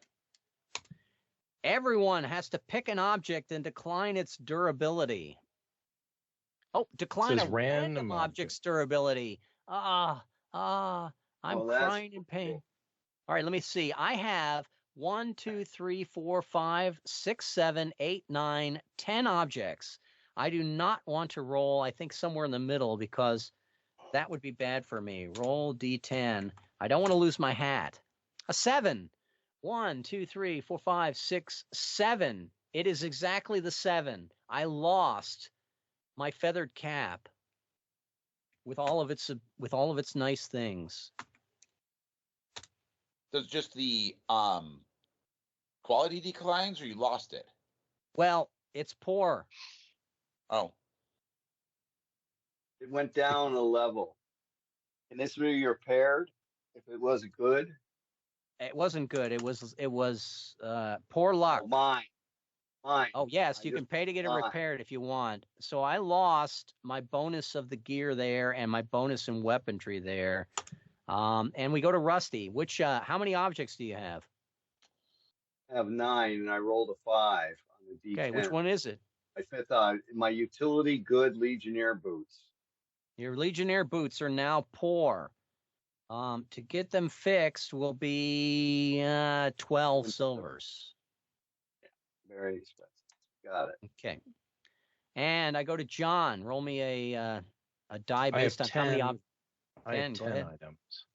Everyone has to pick an object and decline its durability. Oh, decline a random object's durability. I'm crying in pain. All right, let me see. I have 1, 2, 3, 4, 5, 6, 7, 8, 9, 10 objects. I do not want to roll, I think, somewhere in the middle because that would be bad for me. Roll D10. I don't want to lose my hat. A 7. 1, 2, 3, 4, 5, 6, 7. It is exactly the 7. I lost my feathered cap with all of its nice things. Does just the quality declines, or you lost it? Well, it's poor. Oh. It went down a level. And this would be repaired if it wasn't good? It wasn't good. It was poor luck. Oh, mine. Oh, yes, you can pay to get it repaired if you want. So I lost my bonus of the gear there and my bonus in weaponry there. And we go to Rusty. How many objects do you have? I have 9, and I rolled a 5 on the D10. Okay, which one is it? My utility good Legionnaire boots. Your Legionnaire boots are now poor. To get them fixed will be 12 silvers. Yeah, very expensive. Got it. Okay. And I go to John. Roll me a die based on 10, how many objects. I have 10 items.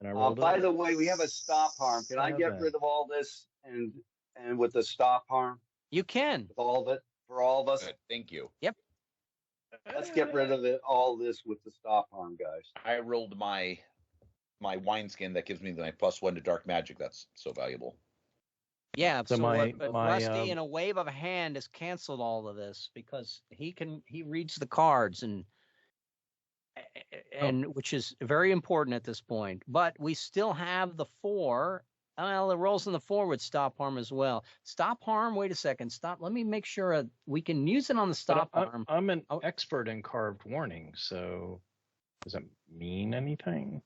And I rolled by the way, we have a stop harm. Can I get rid of all this and with the stop harm? You can. With all of it for all of us. Good. Thank you. Yep. Let's get rid of all this with the stop harm, guys. I rolled my wineskin that gives me my +1 to dark magic. That's so valuable. Yeah, so Rusty in a wave of a hand has canceled all of this because he reads the cards and which is very important at this point. But we still have the 4. Well, the rolls in the 4 would stop harm as well. Stop harm. Wait a second. Stop. Let me make sure we can use it on the stop harm. I'm an expert in carved warning, so does it mean anything?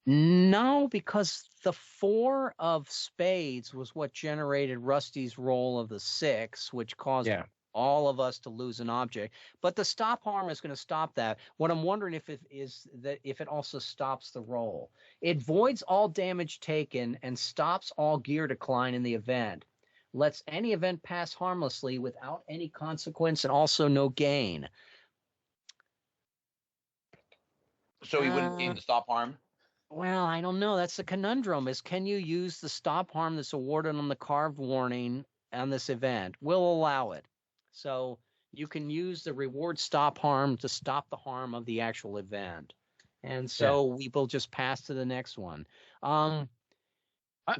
No, because the 4 of spades was what generated Rusty's roll of the 6, which caused all of us to lose an object. But the stop harm is going to stop that. What I'm wondering if it also stops the roll. It voids all damage taken and stops all gear decline in the event. Lets any event pass harmlessly without any consequence and also no gain. So he wouldn't gain the stop harm? Well, I don't know. That's the conundrum is can you use the stop harm that's awarded on the carved warning on this event? We'll allow it. So you can use the reward stop harm to stop the harm of the actual event. And so we will just pass to the next one. I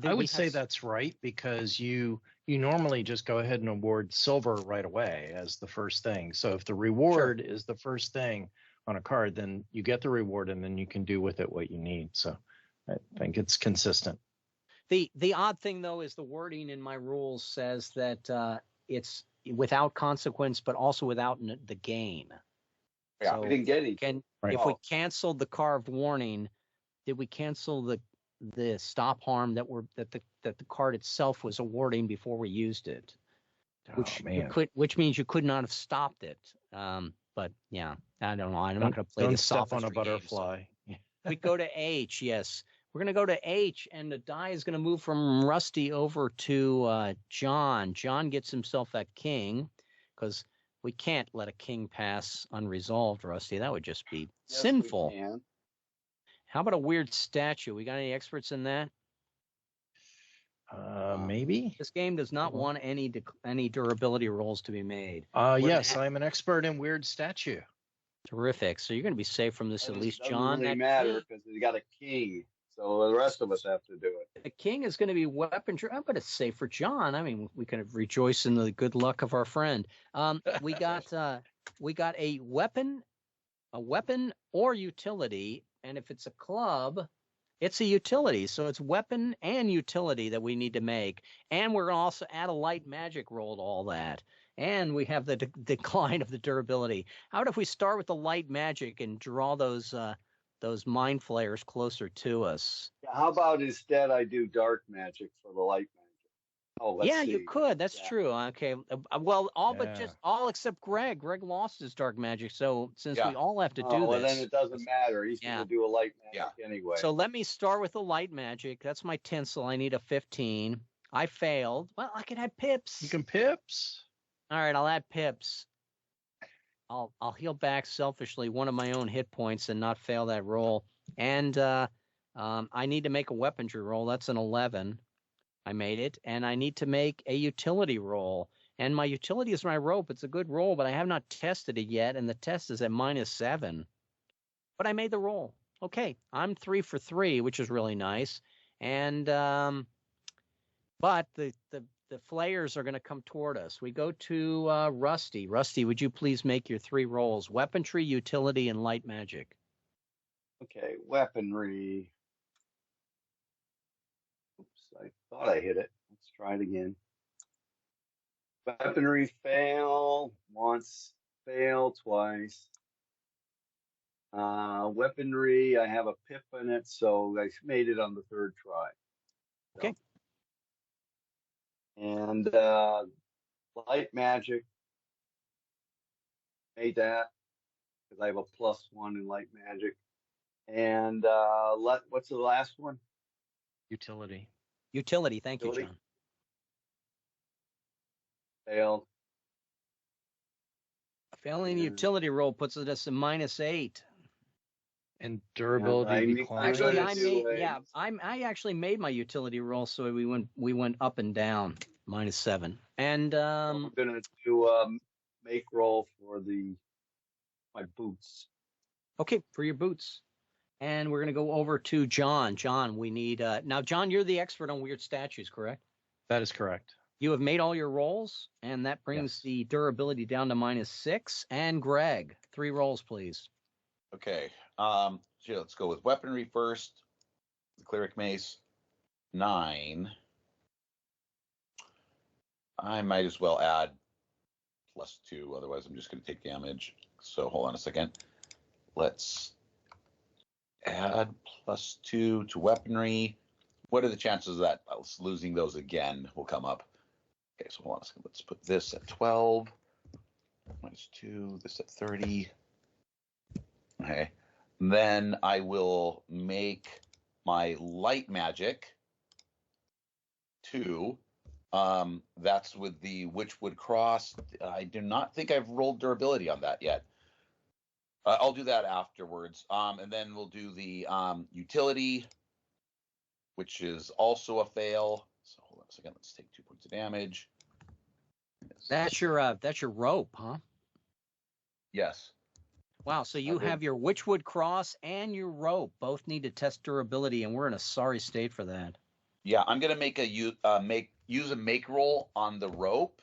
would say that's right because you normally just go ahead and award silver right away as the first thing. So if the reward is the first thing on a card, then you get the reward and then you can do with it what you need. So I think it's consistent. The odd thing, though, is the wording in my rules says that it's without consequence, but also without the gain. Yeah, so we didn't get it. If we canceled the carved warning, did we cancel the stop harm that the card itself was awarding before we used it? Which means you could not have stopped it. But yeah, I don't know. I'm not going to play the step on a butterfly. We go to H. Yes, We're going to go to H, and the die is going to move from Rusty over to John. John gets himself a king, because we can't let a king pass unresolved, Rusty. That would just be sinful. We can. How about a weird statue? We got any experts in that? Maybe. This game does not want any durability rolls to be made. Yes, I'm an expert in weird statue. Terrific. So you're going to be safe from this, at least, John. Doesn't really matter because we got a king, so the rest of us have to do it. The king is going to be weaponry. I'm going to say for John. I mean, we can rejoice in the good luck of our friend. We got a weapon or utility, and if it's a club, it's a utility. So it's weapon and utility that we need to make, and we're going to also add a light magic roll to all that. And we have the decline of the durability. How about if we start with the light magic and draw those mind flayers closer to us? Yeah, how about instead I do dark magic for the light magic? Oh, let's see. You could. That's true. Okay. Well, all except Greg. Greg lost his dark magic. So since we all have to do this, then it doesn't matter. He's going to do a light magic anyway. So let me start with the light magic. That's my tinsel. I need a 15. I failed. Well, I can add pips. You can pips. All right, I'll add pips. I'll heal back selfishly one of my own hit points and not fail that roll. And I need to make a weaponry roll. That's an 11. I made it. And I need to make a utility roll. And my utility is my rope. It's a good roll, but I have not tested it yet. And the test is at -7. But I made the roll. Okay, I'm 3 for 3, which is really nice. And but the flayers are going to come toward us. We go to Rusty. Rusty, would you please make your 3 rolls? Weaponry, utility, and light magic. Okay, weaponry. Oops, I thought I hit it. Let's try it again. Weaponry, fail once, fail twice. Weaponry, I have a pip in it, so I made it on the 3rd try. Okay. And light magic, made that because I have a +1 in light magic. And what's the last one? Utility. Utility. Thank you, John. Failed. Failing the utility roll puts us at -8. And durability decline. Actually, I actually made my utility roll, so we went up and down, -7. And I'm gonna do make roll for my boots. Okay, for your boots. And we're gonna go over to John. John, we need now. John, you're the expert on weird statues, correct? That is correct. You have made all your rolls, and that brings the durability down to -6. And Greg, 3 rolls, please. Okay. So let's go with weaponry first. The cleric mace, 9. I might as well add +2, otherwise I'm just going to take damage. So hold on a second. Let's add +2 to weaponry. What are the chances that losing those again will come up? Okay, so hold on a second. Let's put this at 12. -2, this at 30. Okay. Then I will make my light magic 2. That's with the Witchwood Cross. I do not think I've rolled durability on that yet. I'll do that afterwards. And then we'll do the utility, which is also a fail. So hold on a second. Let's take 2 points of damage. That's your rope, huh? Yes. Wow, so you have your Witchwood Cross and your rope. Both need to test durability, and we're in a sorry state for that. Yeah, I'm gonna use a make roll on the rope.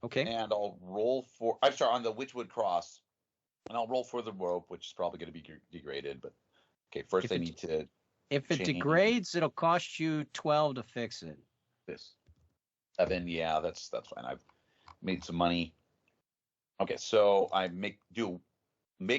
Okay. And I'll roll on the Witchwood Cross, and I'll roll for the rope, which is probably gonna be degraded. But okay, first I need to. If it degrades, it'll cost you 12 to fix it. This 7, yeah, that's fine. I've made some money. Okay, so I make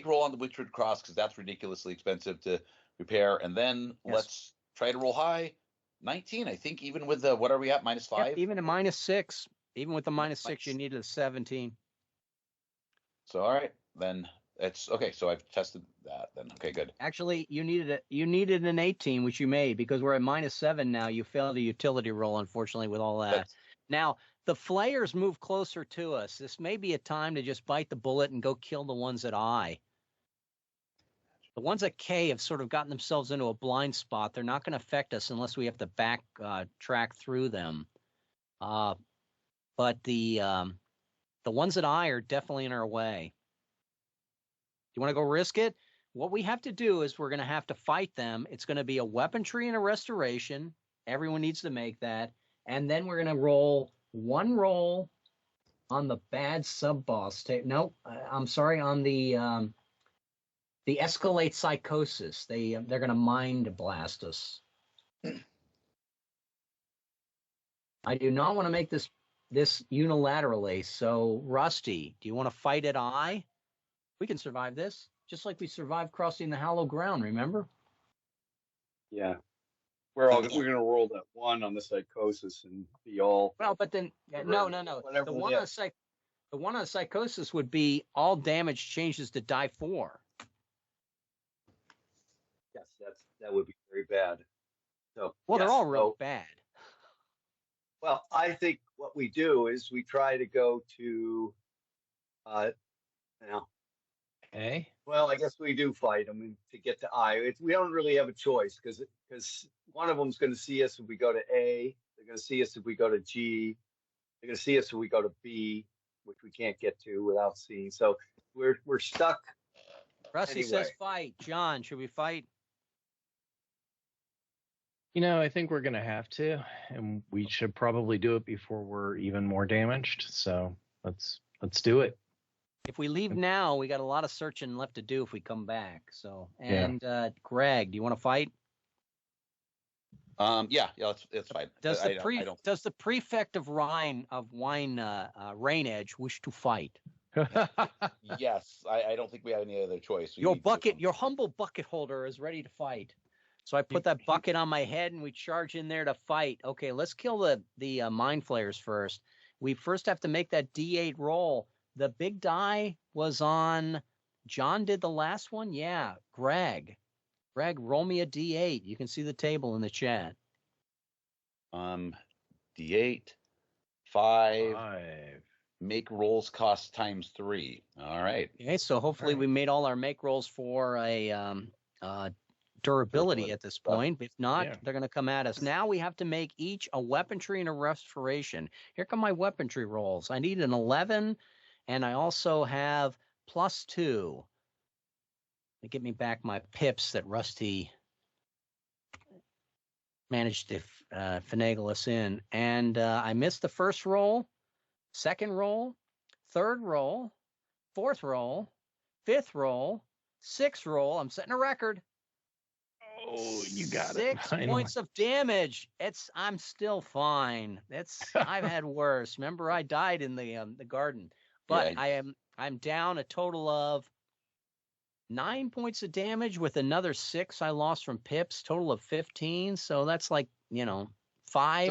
roll on the Witchwood Cross because that's ridiculously expensive to repair, and then let's try to roll high. 19, I think, even with the what are we at -5? Yep, even a -6. Even with the -6, you needed a 17. So all right, then It's okay. So I've tested that then. Okay, good. Actually, you needed an 18, which you made, because we're at -7 now. You failed a utility roll, unfortunately, with all that. Now, the flayers move closer to us. This may be a time to just bite the bullet and go kill the ones at I. The ones at K have sort of gotten themselves into a blind spot. They're not going to affect us unless we have to back track through them. But the ones at I are definitely in our way. You want to go risk it? What we have to do is we're going to have to fight them. It's going to be a weaponry and a restoration. Everyone needs to make that. And then we're going to roll one roll on the bad sub-boss tape. No, I'm sorry, on the escalate psychosis. They're going to mind blast us. I do not want to make this unilaterally. So, Rusty, do you want to fight at I? We can survive this, just like we survived crossing the hollow ground, remember? Yeah. We're going to roll that 1 on the psychosis and be all... Well, but then, no. The one on the psychosis would be all damage changes to die 4. Yes, that would be very bad. So, well, they're all real bad. Well, I think what we do is we try to go to... Okay. Well, I guess we do fight them to get to I. We don't really have a choice because one of them's going to see us if we go to A. They're going to see us if we go to G. They're going to see us if we go to B, which we can't get to without seeing. So we're stuck. Rusty says fight. John, should we fight? I think we're going to have to, and we should probably do it before we're even more damaged. So let's do it. If we leave now, we got a lot of searching left to do if we come back. So, and Greg, do you want to fight? Yeah, it's fine. Does the prefect of wine Rain Edge wish to fight? Yes, I don't think we have any other choice. Your humble bucket holder is ready to fight. So I put that bucket on my head and we charge in there to fight. Okay, let's kill the mind flayers first. We first have to make that D8 roll. The big die was on, John did the last one? Yeah, Greg, roll me a D8. You can see the table in the chat. D8, 5. Make rolls cost times 3. All right. Okay, so hopefully we made all our make rolls for a durability at this point. If not, they're going to come at us. Now we have to make each a weaponry and a restoration. Here come my weaponry rolls. I need an 11. And I also have +2. They give me back my pips that Rusty managed to finagle us in. And I missed the first roll, second roll, third roll, fourth roll, fifth roll, sixth roll. I'm setting a record. Oh, you got 6 points of damage. I'm still fine. I've had worse. Remember, I died in the garden. But yeah. I'm down a total of 9 points of damage with another 6 I lost from pips, total of 15. So that's like, 5. It's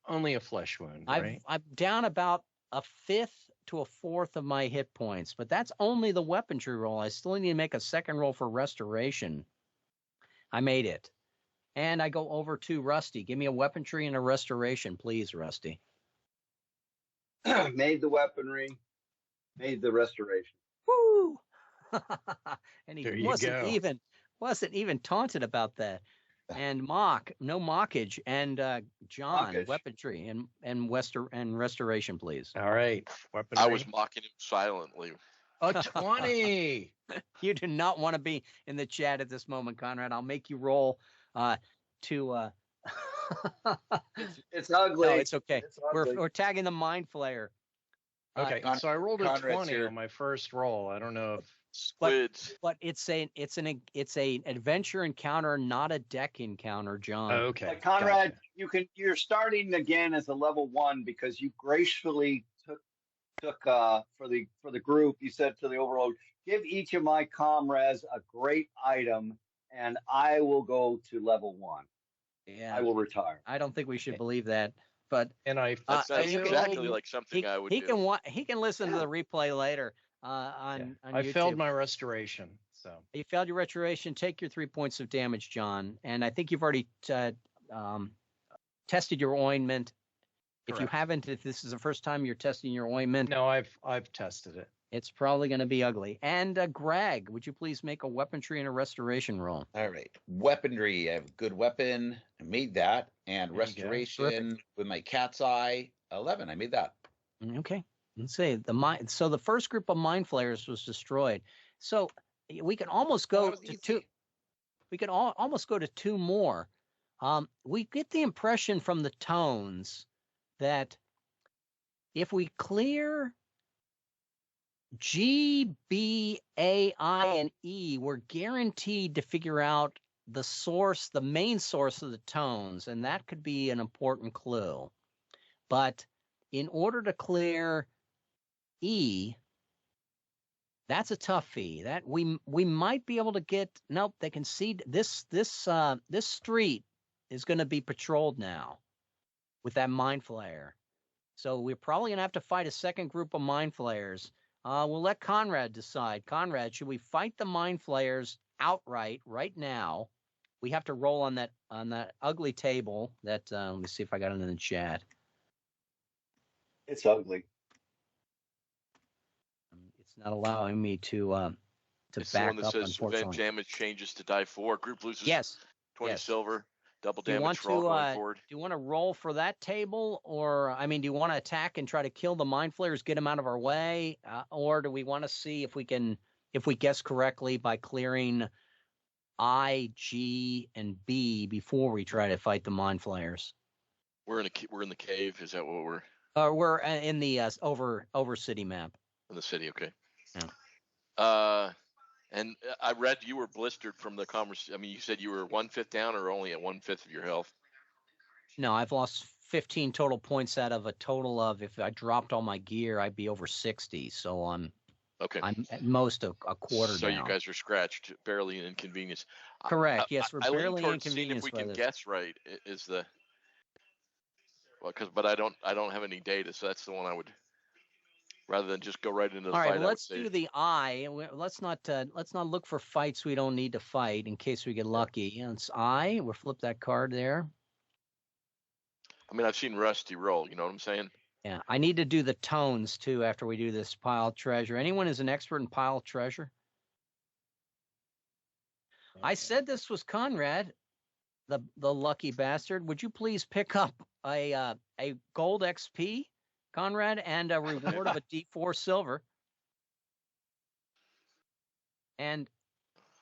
only a flesh wound, right? I'm down about a 5th to a 4th of my hit points, but that's only the weaponry roll. I still need to make a second roll for restoration. I made it. And I go over to Rusty. Give me a weaponry and a restoration, please, Rusty. Made the weaponry. Made the restoration. Woo! And he wasn't even taunted about that. And no mockage. And John, mockage. Weaponry and restoration, please. All right, weaponry. I was mocking him silently. A 20. You do not want to be in the chat at this moment, Conrad. I'll make you roll to. It's ugly. No, it's okay. We're tagging the mind flayer. Okay, so I rolled a 20 on my first roll. I don't know if squids. But it's an adventure encounter, not a deck encounter, John. Okay, but Conrad, you're starting again as a level 1 because you gracefully took for the group. You said to the overload, give each of my comrades a great item, and I will go to level 1. Yeah, I will retire. I don't think we should believe that. But that's exactly like something I would do. He can listen to the replay later. on I YouTube. failed my restoration. So you failed your restoration. Take your 3 points of damage, John. And I think you've already tested your ointment. If you haven't, if this is the first time you're testing your ointment, no, I've tested it. It's probably going to be ugly. And Greg, would you please make a weaponry and a restoration roll? All right, weaponry. I have a good weapon. I made that, and restoration with my cat's eye. 11. I made that. Okay. Let's see. So the first group of mind flayers was destroyed. So we can almost go to two. We can almost go to two more. We get the impression from the tones that if we clear G, B, A, I, and E, we're guaranteed to figure out the source, the main source of the tones, and that could be an important clue. But in order to clear E, that's a toughie. That we might be able to get. Nope, they can see this street is going to be patrolled now with that mind flayer. So we're probably going to have to fight a second group of mind flayers. We'll let Conrad decide. Conrad, should we fight the mind flayers outright right now? We have to roll on that ugly table. That let me see if I got it in the chat. It's ugly. It's not allowing me to it's back the one that up. says event damage changes to die 4. Group loses 20 silver. Double damage for all going forward. Do you want to roll for that table, or I mean, do you want to attack and try to kill the mind flayers, get them out of our way, or do we want to see if we guess correctly by clearing I, G, and B before we try to fight the mind flayers? We're in the cave. Is that what we're? We're in the over city map. In the city, okay. Yeah. And I read you were blistered from the conversation. I mean, you said you were 1/5 down, or only at 1/5 of your health. No, I've lost 15 total points out of a total of. If I dropped all my gear, I'd be over 60. So I'm at most a quarter. So down. You guys are scratched, barely an inconvenience. Correct. Yes, we're I barely lean towards seeing if we can guess right. Is the but I don't have any data, so that's the one I would. Rather than just go right into the fight. All right, well, let's do the I. Let's not look for fights we don't need to fight in case we get lucky. Yeah, it's I. We'll flip that card there. I mean, I've seen Rusty roll. You know what I'm saying? Yeah, I need to do the tones too after we do this pile treasure. Anyone is an expert in pile treasure? I said this was Conrad, the lucky bastard. Would you please pick up a gold XP? Conrad, and a reward of a D4 silver. And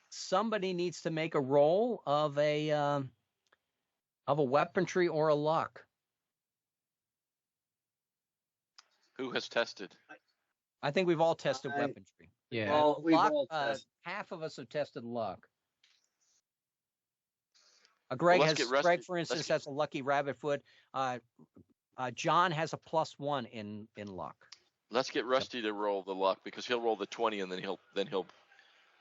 somebody needs to make a roll of a weaponry or a luck. Who has tested? I think we've all tested weaponry. Yeah. Well, we've all tested. Half of us have tested luck. Greg, for instance, has a lucky rabbit foot. John has a +1 in luck. Let's get Rusty to roll the luck because he'll roll the 20 and then he'll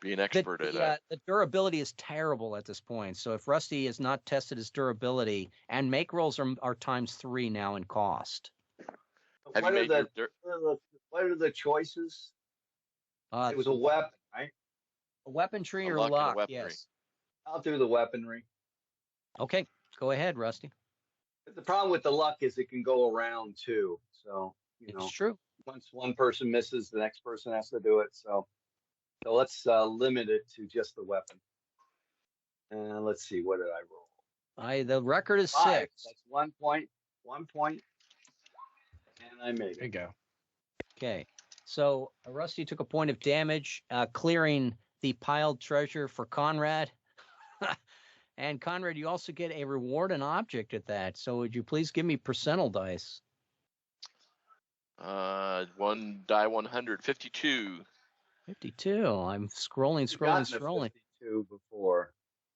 be an expert at it. The durability is terrible at this point. So if Rusty has not tested his durability, and make rolls are ×3 now in cost. What are the choices? It was a weapon, right? A weaponry or luck? Yes. I'll do the weaponry. Okay, go ahead, Rusty. The problem with the luck is it can go around too. So, it's true. Once one person misses, the next person has to do it. So let's limit it to just the weapon. And let's see, what did I roll? The record is 5. 6. That's 1 point. 1 point. And I made it. There you go. Okay. So Rusty took a point of damage, clearing the piled treasure for Conrad. And Conrad, you also get a reward and object at that. So would you please give me percentile dice? 1 die 100, 52. 52. I'm scrolling. 52 before.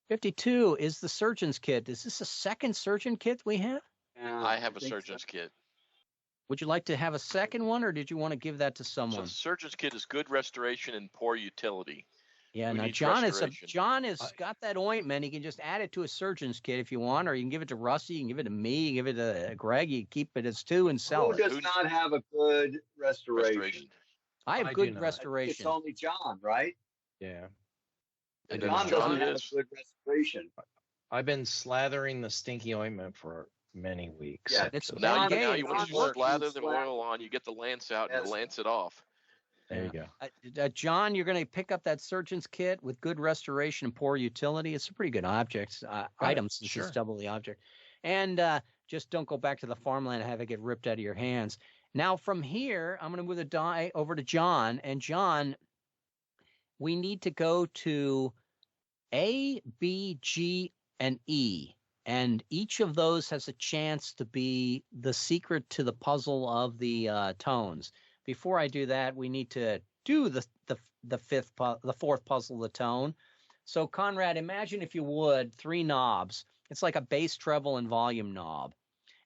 52 is the surgeon's kit. Is this a second surgeon kit we have? I have a surgeon's kit. Would you like to have a second one, or did you want to give that to someone? So surgeon's kit is good restoration and poor utility. Yeah, now John has got that ointment. He can just add it to a surgeon's kit if you want, or you can give it to Rusty, you can give it to me, you can give it to Greg, you keep it as 2 and sell it. Who does not have a good restoration? I have I do good not. It's restoration. only John, right? Yeah. And do John not. doesn't John have is. good restoration. I've been slathering the stinky ointment for many weeks. Yeah, It's So Now John, you want John to works slather with the slap. oil on. You get the lance out and you Yes. lance it off. there you go. John, you're going to pick up that surgeon's kit with good restoration and poor utility. It's a pretty good object, item since Sure. it's double the object. And just don't go back to the farmland and have it get ripped out of your hands. Now, from here, I'm going to move the die over to John. And John, we need to go to A, B, G, and E. And each of those has a chance to be the secret to the puzzle of the tones. Before I do that, we need to do the fourth puzzle, the tone. So, Conrad, imagine, if you would, 3 knobs. It's like a bass, treble, and volume knob.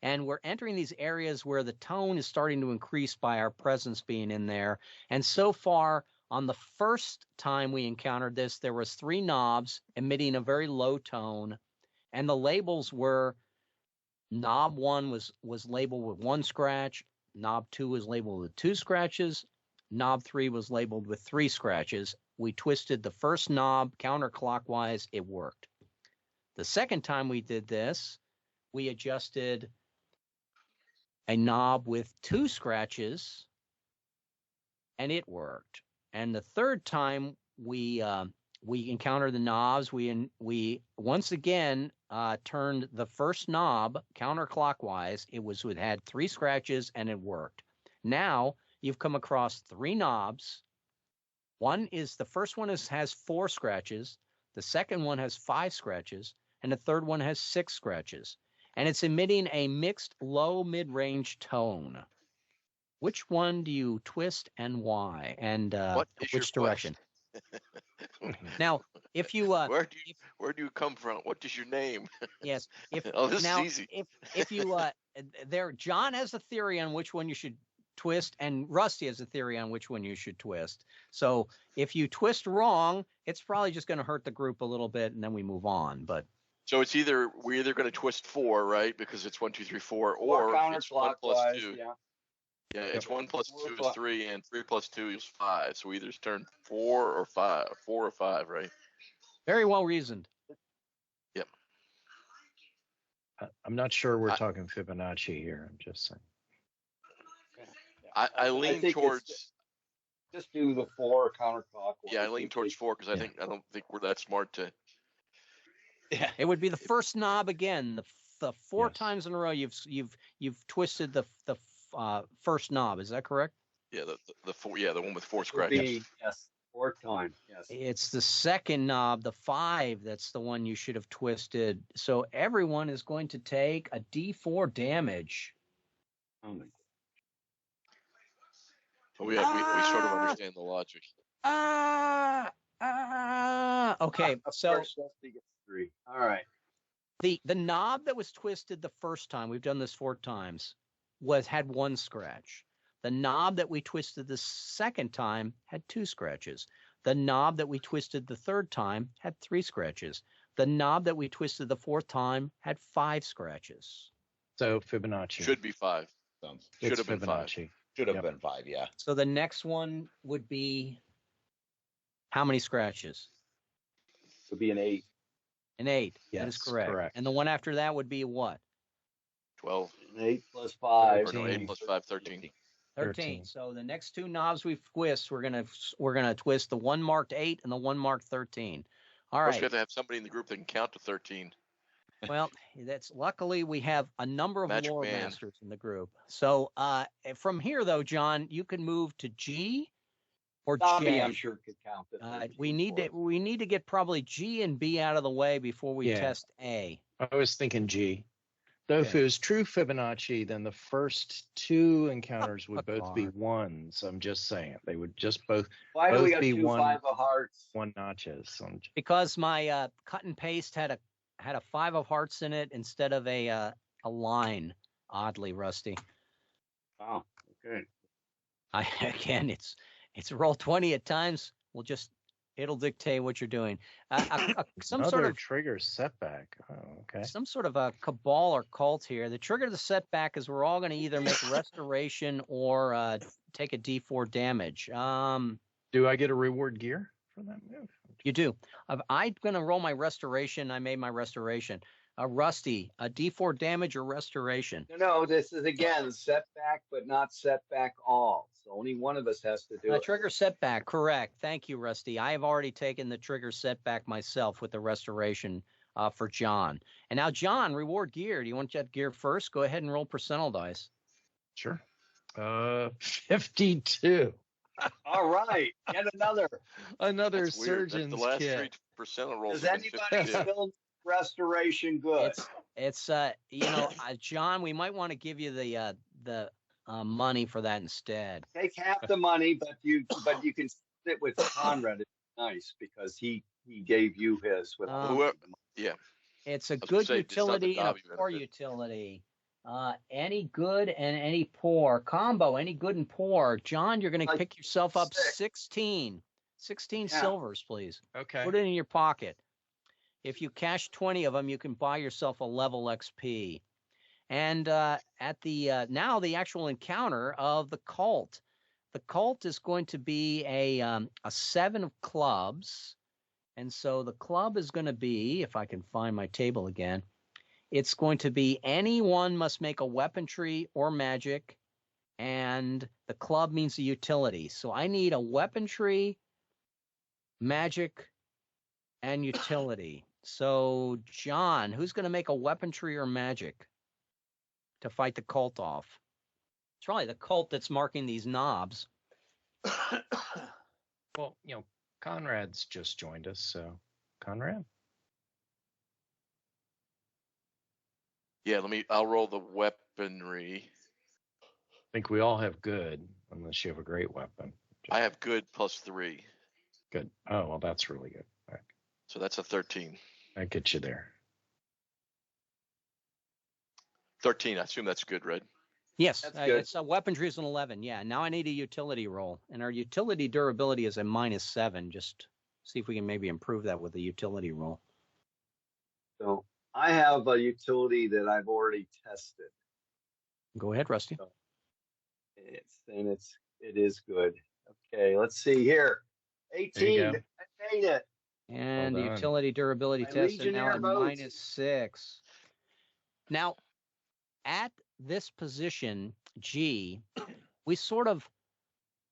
And we're entering these areas where the tone is starting to increase by our presence being in there. And so far, on the first time we encountered this, there was 3 knobs emitting a very low tone. And the labels were knob 1 was labeled with 1 scratch. Knob 2 was labeled with 2 scratches. Knob 3 was labeled with 3 scratches. We twisted the first knob counterclockwise. It worked. The second time we did this, we adjusted a knob with 2 scratches, and it worked. And the third time we encountered the knobs, we once again turned the first knob counterclockwise. It had 3 scratches, and it worked. Now you've come across 3 knobs. The first one has 4 scratches. The second one has 5 scratches, and the third one has 6 scratches. And it's emitting a mixed low mid-range tone. Which one do you twist and why? And What is which your direction? Now, if you where do you come from? What is your name? yes, if This now is easy. if you John has a theory on which one you should twist, and Rusty has a theory on which one you should twist. So if you twist wrong, it's probably just going to hurt the group a little bit, and then we move on. But So we're either going to twist 4, right? Because it's 1, 2, 3, 4, Or or it's 1 plus counterclockwise, 2. yeah. Yeah, it's 1 plus 2 is Or 3, and 3 plus 2 is 5. So we either turn 4 or 5, 4 or 5, right? very well reasoned. Yep. I'm not sure we're talking Fibonacci here. I'm just saying. I lean think towards. Just do the 4 counterclockwise. Yeah, I lean towards 4 because I don't think we're that smart to. Yeah. It would be the first knob again. The 4 Yes. times in a row you've twisted the first knob. Is that correct? Yeah, the 4. Yeah, the one with 4 Would scratches. be, yes, 4th time. Yes. It's the second knob, the 5. That's the one you should have twisted. So everyone is going to take a D4 damage. Oh my God. We sort of understand the logic. Okay, Of so course, Rusty gets 3. All right. the knob that was twisted the first time, we've done this 4 times, had 1 scratch. The knob that we twisted the second time had 2 scratches. The knob that we twisted the third time had 3 scratches. The knob that we twisted the 4th time had 5 scratches. So Fibonacci. Should be 5. Should It's have been 5. Fibonacci. Should have Yep. been 5, yeah. So the next one would be how many scratches? Would be an 8. An 8. That Yes, is correct. correct. And the one after that would be what? 12. An 8 plus 5. Or no, 8 plus 5, 13. 13. So the next 2 knobs we've twist, we're gonna twist the one marked 8 and the one marked 13. All First, right. we have to have somebody in the group that can count to 13. Well, that's luckily we have a number of Magic lore man. masters in the group. So from here though, John, you can move to G or Tommy, J. I'm sure could count it. We need to get probably G and B out of the way before we Yeah. test A. I was thinking G. Though if Okay. it was true Fibonacci, then the first 2 encounters would both be God. 1s. I'm just saying. They would just both Why do we both got be 2 one- 5 of hearts? 1 notches. Because my cut and paste had a 5 of hearts in it instead of a line. Oddly, Rusty. Wow. Okay. Again, it's Roll20 at times. We'll just It'll dictate what you're doing. Some Another sort of trigger setback. Oh, okay. some sort of a cabal or cult here. The trigger to the setback is we're all going to either make restoration or take a D4 damage. Do I get a reward gear for that move? You do. I'm going to roll my restoration. I made my restoration. Rusty, a D4 damage or restoration? No, this is again setback, but not setback all. So only one of us has to do it. Trigger setback, correct. Thank you, Rusty. I have already taken the trigger setback myself with the restoration for John. And now, John, reward gear. Do you want that gear first? Go ahead and roll percentile dice. Sure. 52. All right, yet another. Another That's weird. surgeon's The last kit. 3% rolls. Does anybody still restoration good? It's John, we might want to give you the money for that instead. Take half the money, but you can sit with Conrad. It's nice because he gave you his with yeah. It's a good utility and a poor utility. Any good and any poor combo, any good and poor. John, you're going to pick yourself up 16 silvers, please. Okay. Put it in your pocket. If you cash 20 of them, you can buy yourself a level XP. And at the now the actual encounter of the cult. The cult is going to be a 7 of clubs. And so the club is going to be, if I can find my table again, it's going to be anyone must make a weaponry or magic, and the club means a utility. So I need a weaponry, magic, and utility. So, John, who's going to make a weaponry or magic to fight the cult off? It's probably the cult that's marking these knobs. Well, Conrad's just joined us, so Conrad. Yeah, I'll roll the weaponry. I think we all have good, unless you have a great weapon. I have good +3. Good. Oh, well, that's really good. All right. So that's a 13. That gets you there. 13, I assume that's good, right? Yes, That's good. it's a weaponry is an 11. Yeah, now I need a utility roll. And our utility durability is a -7. Just see if we can maybe improve that with a utility roll. So I have a utility that I've already tested. Go ahead, Rusty. So it is good. Okay, let's see here. 18. I made it. And Well the done. utility durability My test is now Legionnaire at modes. -6. Now, at this position, G, we sort of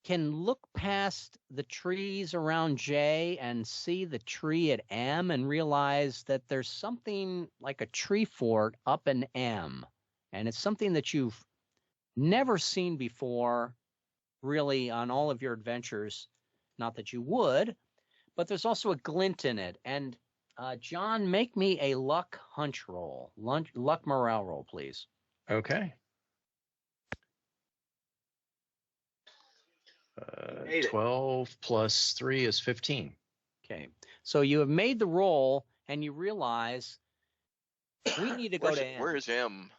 can look past the trees around J and see the tree at M and realize that there's something like a tree fort up in M. And it's something that you've never seen before, really, on all of your adventures. Not that you would, but there's also a glint in it. And John, make me a luck hunch roll, luck morale roll, please. Okay. Made it. 12 plus 3 is 15. Okay, so you have made the roll, and you realize we need to go to M. Where is M?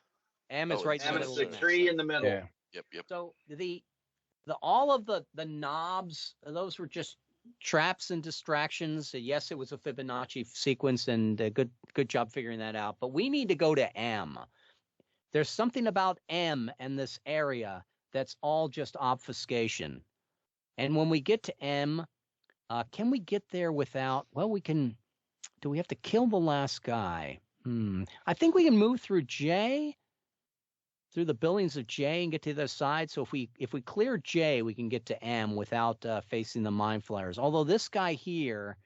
M is Oh, right in And the it's middle. the of tree in the middle. Yeah. Yep. So the all of the knobs, those were just traps and distractions. Yes, it was a Fibonacci sequence, and good job figuring that out. But we need to go to M. There's something about M and this area that's all just obfuscation. And when we get to M, can we get there without? Well, we can. Do we have to kill the last guy? I think we can move through J. Through the buildings of J and get to the other side. So if we clear J, we can get to M without facing the mind flayers. Although this guy here,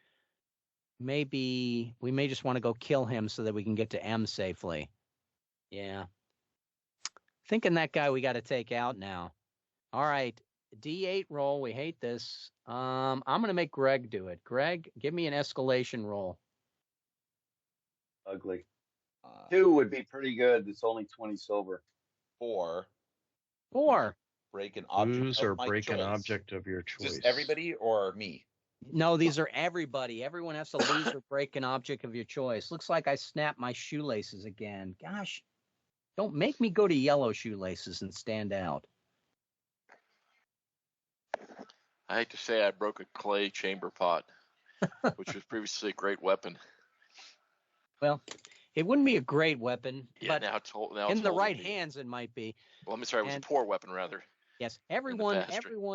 we may just want to go kill him so that we can get to M safely. Yeah. Thinking that guy we got to take out now. All right, D8 roll. We hate this. I'm going to make Greg do it. Greg, give me an escalation roll. Ugly. 2 would be pretty good. It's only 20 silver. 4. 4. Break an object Lose of or my break an choice. object of your Is choice. this everybody or me? No, these are everybody. Everyone has to lose or break an object of your choice. Looks like I snapped my shoelaces again. Gosh, don't make me go to yellow shoelaces and stand out. I hate to say I broke a clay chamber pot. which was previously a great weapon. Well, it wouldn't be a great weapon, Yeah, but now it's in the right hands, it might be. Well, I'm sorry, it was a poor weapon, rather. Yes, everyone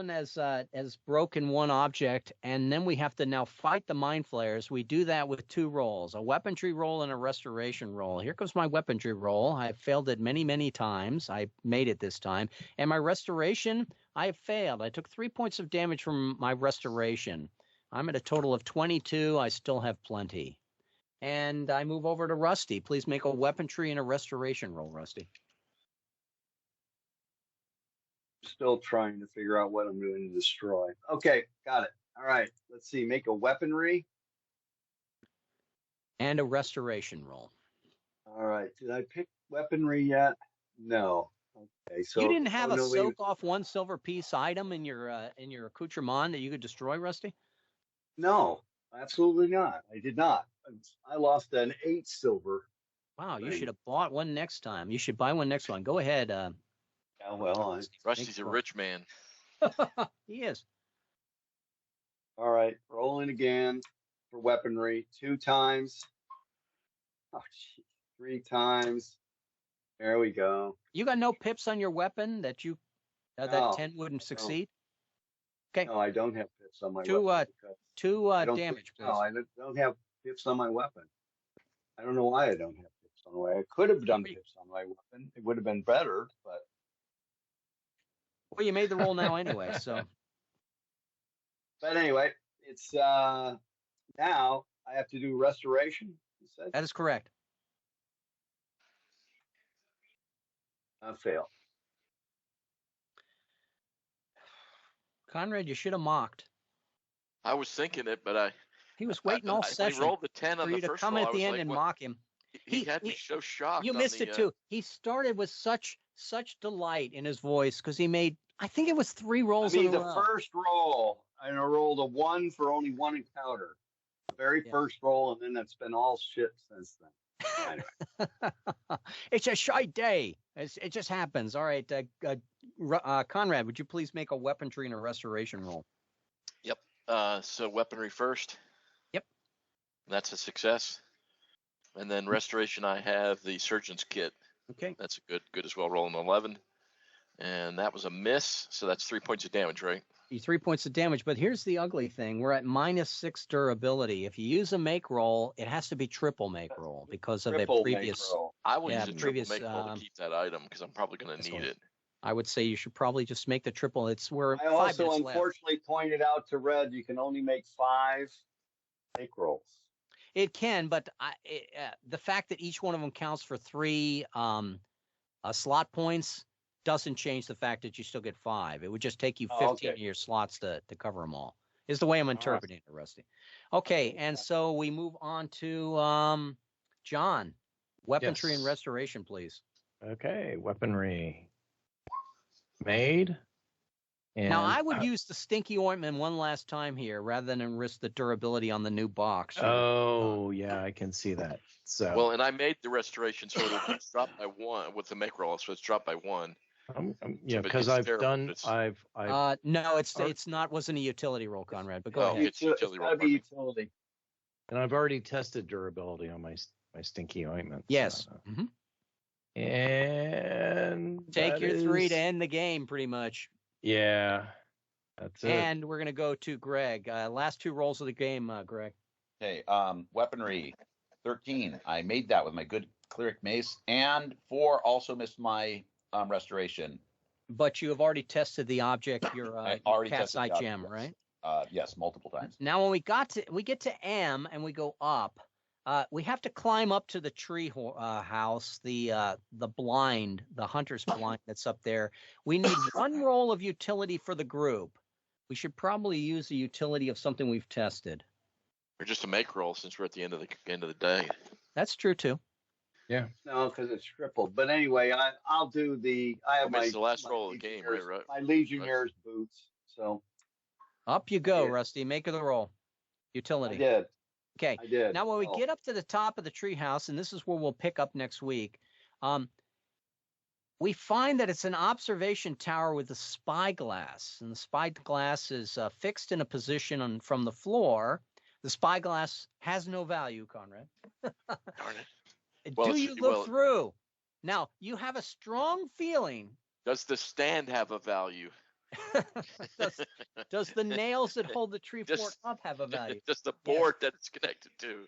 has broken one object, and then we have to now fight the mind flayers. We do that with 2 rolls, a weaponry roll and a restoration roll. Here comes my weaponry roll. I failed it many, many times. I made it this time. And my restoration, I have failed. I took 3 points of damage from my restoration. I'm at a total of 22. I still have plenty. And I move over to Rusty. Please make a weaponry and a restoration roll, Rusty. Still trying to figure out what I'm going to destroy. Okay, got it. All right, let's see. Make a weaponry and a restoration roll. All right. Did I pick weaponry yet? No. Okay. So you didn't have a soak off 1 silver piece item in your accoutrement that you could destroy, Rusty? No, absolutely not. I did not. I lost an 8 silver. Wow, you should have bought one next time. You should buy one next one. Go ahead. Yeah, well, Rusty's a rich man. He is. All right, rolling again for weaponry 2 times. Oh, geez, 3 times. There we go. You got no pips on your weapon that you that 10 wouldn't succeed. Okay. No, I don't have pips on my weapon. Two damage, please. No, I don't have pips on my weapon. I don't know why I don't have pips on my weapon. I could have done pips on my weapon. It would have been better, but. Well, you made the roll now anyway, so. But anyway, it's now I have to do restoration, you said? That is correct. I failed. Conrad, you should have mocked. I was thinking it, but he was waiting all session. He rolled the 10 on the first roll. Come at the end and mock him. He had me so shocked. You missed it too. He started with such delight in his voice because he made, I think it was 3 rolls in a row. The first roll, and I rolled a 1 for only 1 encounter. The very first roll, and then it's been all shit since then. Anyway. It's a shy day. It just happens. All right, Conrad, would you please make a weaponry and a restoration roll? Yep. So weaponry first. Yep. That's a success. And then restoration, I have the surgeon's kit. Okay. That's a good as well. Rolling 11, and that was a miss. So that's 3 points of damage, right? 3 points of damage, but here's the ugly thing. We're at -6 durability. If you use a make roll, it has to be triple make roll because of the previous. I will use a triple make roll to keep that item because I'm probably going to need it. I would say you should probably just make the triple. We're I also unfortunately pointed out to Red you can only make 5 make rolls. It can, but the fact that each one of them counts for 3 slot points doesn't change the fact that you still get 5. It would just take you 15 of your slots to cover them all. Is the way I'm interpreting it, Rusty. Okay, and so we move on to John. Weaponry and restoration, please. Okay, weaponry made. And now, I would use the stinky ointment one last time here rather than risk the durability on the new box. Oh, yeah, I can see that. So well, and I made the restoration so it's dropped by 1 with the make roll, so it's dropped by 1. Yeah, because I've done. I've. No, it's not. Wasn't a utility roll, Conrad. But go ahead. It's gotta be utility. And I've already tested durability on my stinky ointment. Yes. So. And take your 3 to end the game, pretty much. Yeah, that's it. And we're gonna go to Greg. Last 2 rolls of the game, Greg. Okay. Weaponry 13. I made that with my good cleric mace, and 4 also missed my restoration. But you have already tested the object, your cat's eye gem, right? Yes, multiple times. Now, when we get to M and we go up, we have to climb up to the tree house, the blind, the hunter's blind that's up there. We need 1 roll of utility for the group. We should probably use the utility of something we've tested. Or just a make roll since we're at the end of the day. That's true too. Yeah. No, because it's tripled. But anyway, I'll do the. I have the last roll of the game, right? My Legionnaires boots. So. Up you go, Rusty. Make the roll. Utility. I did. Okay. I did. Now, when we get up to the top of the treehouse, and this is where we'll pick up next week, we find that it's an observation tower with a spyglass, and the spyglass is fixed in a position from the floor. The spyglass has no value, Conrad. Darn it. Well, Do you look through? Now, you have a strong feeling. Does the stand have a value? does the nails that hold the tree fort up have a value? Does the board that it's connected to?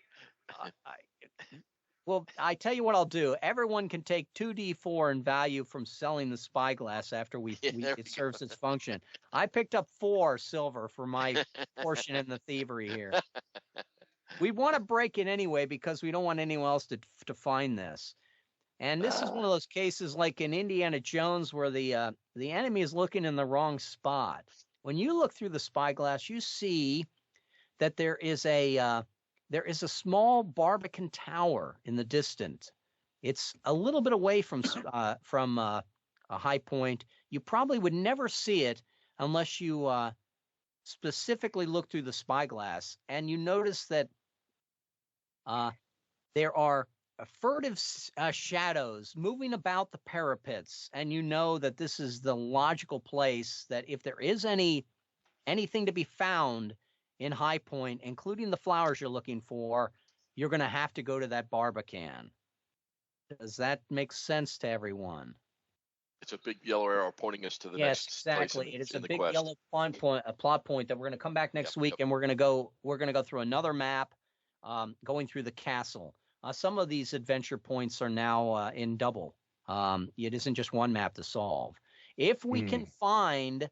Well, I tell you what I'll do. Everyone can take 2d4 in value from selling the spyglass after it serves its function. I picked up 4 silver for my portion in the thievery here. We want to break it anyway because we don't want anyone else to find this. And this is one of those cases like in Indiana Jones where the enemy is looking in the wrong spot. When you look through the spyglass, you see that there is a small Barbican tower in the distance. It's a little bit away from a high point. You probably would never see it unless you specifically look through the spyglass, and you notice that there are furtive shadows moving about the parapets, and you know that this is the logical place that if there is anything to be found in High Point, including the flowers you're looking for, you're going to have to go to that Barbican. Does that make sense to everyone? It's a big yellow arrow pointing us to the next place. Yes, exactly. It is a big quest. yellow plot point that we're going to come back next week, and we're going to go through another map, going through the castle. Some of these adventure points are now in double. It isn't just one map to solve. If we can find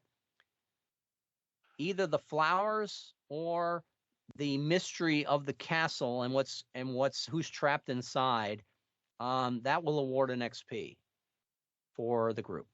either the flowers or the mystery of the castle and who's trapped inside, that will award an XP for the group.